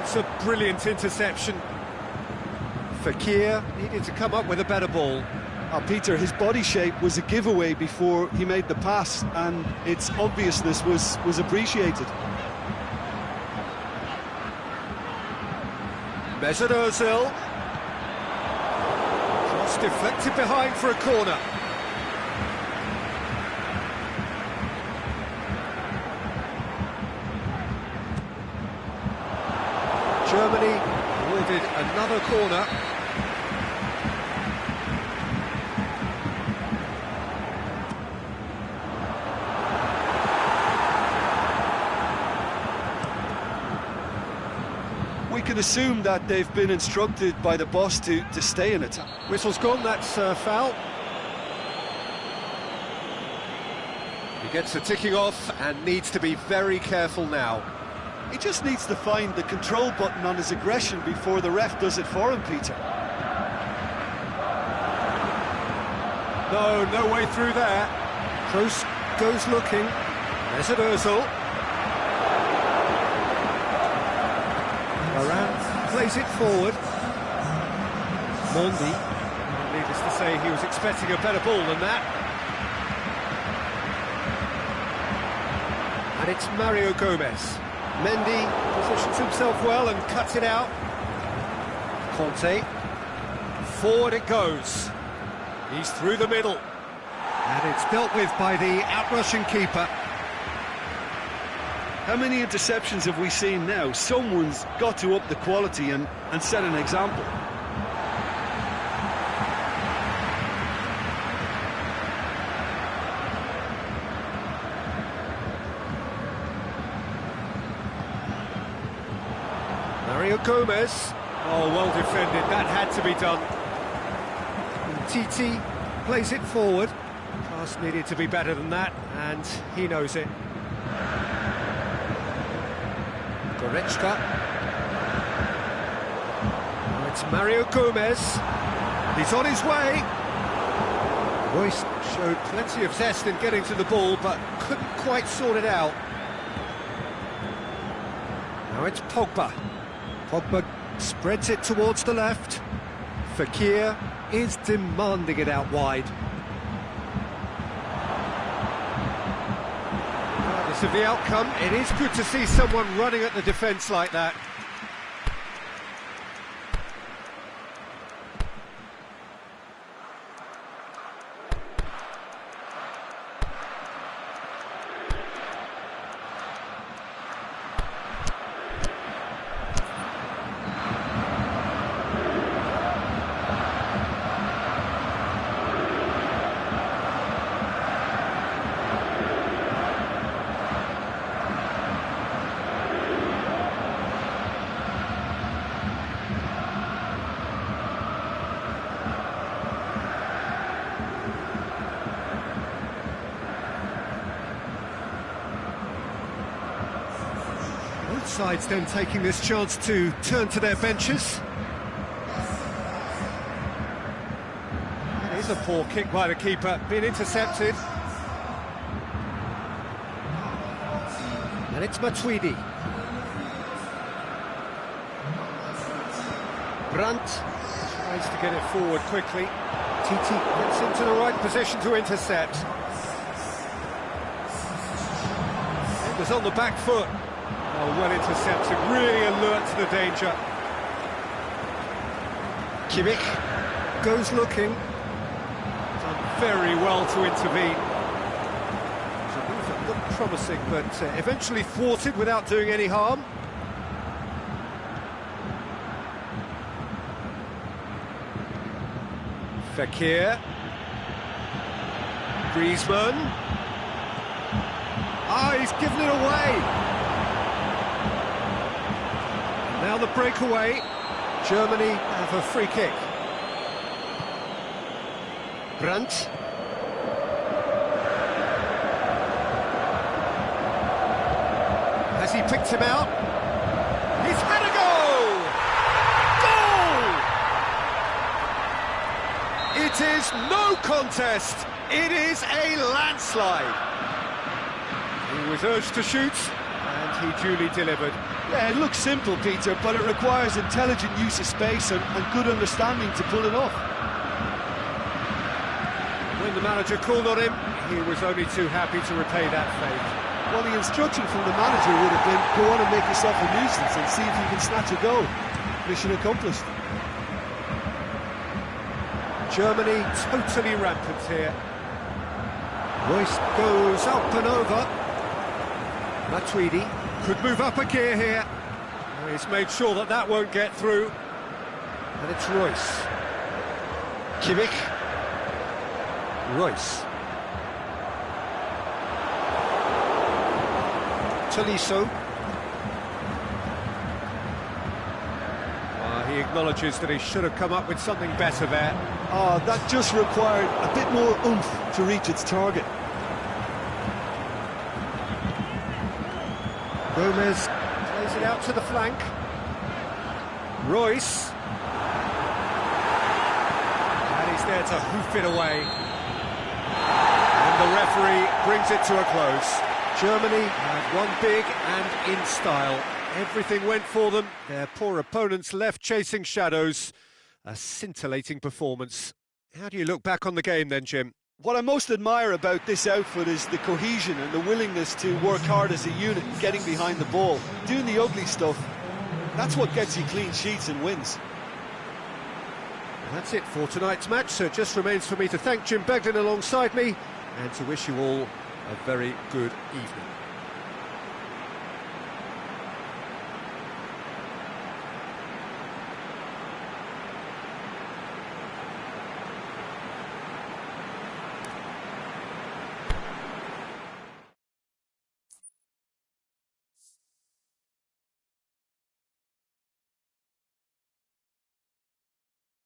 It's a brilliant interception. Fekir needed to come up with a better ball. Peter, his body shape was a giveaway before he made the pass, and its obviousness was appreciated. Mesut Ozil. Cross deflected behind for a corner. Germany awarded another corner. We can assume that they've been instructed by the boss to stay in attack. Whistle's gone, that's foul. He gets the ticking off and needs to be very careful now. He just needs to find the control button on his aggression before the ref does it for him, Peter. No way through there. Kroos goes looking. Mesut Ozil. Varane plays it forward. Mondi. Needless to say, he was expecting a better ball than that. And it's Mario Gomez. Mendy positions himself well and cuts it out. Conte. Forward it goes. He's through the middle. And it's dealt with by the outrushing keeper. How many interceptions have we seen now? Someone's got to up the quality and set an example. Mario Gomez. Oh, well defended. That had to be done. Titi plays it forward. Pass needed to be better than that, and he knows it. Goretzka. Now it's Mario Gomez. He's on his way. Royce showed plenty of zest in getting to the ball, but couldn't quite sort it out. Now it's Pogba. Pogba spreads it towards the left. Fekir is demanding it out wide. Regardless of the outcome, it is good to see someone running at the defence like that. sides then taking this chance to turn to their benches. It is a poor kick by the keeper, being intercepted. And it's Matuidi. Brandt tries to get it forward quickly. Titi gets into the right position to intercept. It was on the back foot. Oh, well intercepted, really alert to the danger. Kimmich goes looking. Done very well to intervene. It was a move that looked promising, but eventually thwarted without doing any harm. Fekir. Griezmann. Ah, he's given it away. Now the breakaway. Germany have a free kick. Brandt. Has he picked him out? He's had a goal! Goal! It is no contest. It is a landslide. He was urged to shoot, and he duly delivered. Yeah, it looks simple, Peter, but it requires intelligent use of space and good understanding to pull it off. When the manager called on him, he was only too happy to repay that favour. Well, the instruction from the manager would have been, go on and make yourself a nuisance and see if you can snatch a goal. Mission accomplished. Germany totally rampant here. Royce goes up and over. Matuidi could move up a gear here. He's made sure that that won't get through. And it's Royce. Kimmich. Royce. Tolisso. He acknowledges that he should have come up with something better there. Oh, that just required a bit more oomph to reach its target. Gomez plays it out to the flank. Royce. And he's there to hoof it away. And the referee brings it to a close. Germany had won big and in style. Everything went for them. Their poor opponents left chasing shadows. A scintillating performance. How do you look back on the game then, Jim? What I most admire about this outfit is the cohesion and the willingness to work hard as a unit, getting behind the ball, doing the ugly stuff. That's what gets you clean sheets and wins. That's it for tonight's match, so it just remains for me to thank Jim Begden alongside me and to wish you all a very good evening.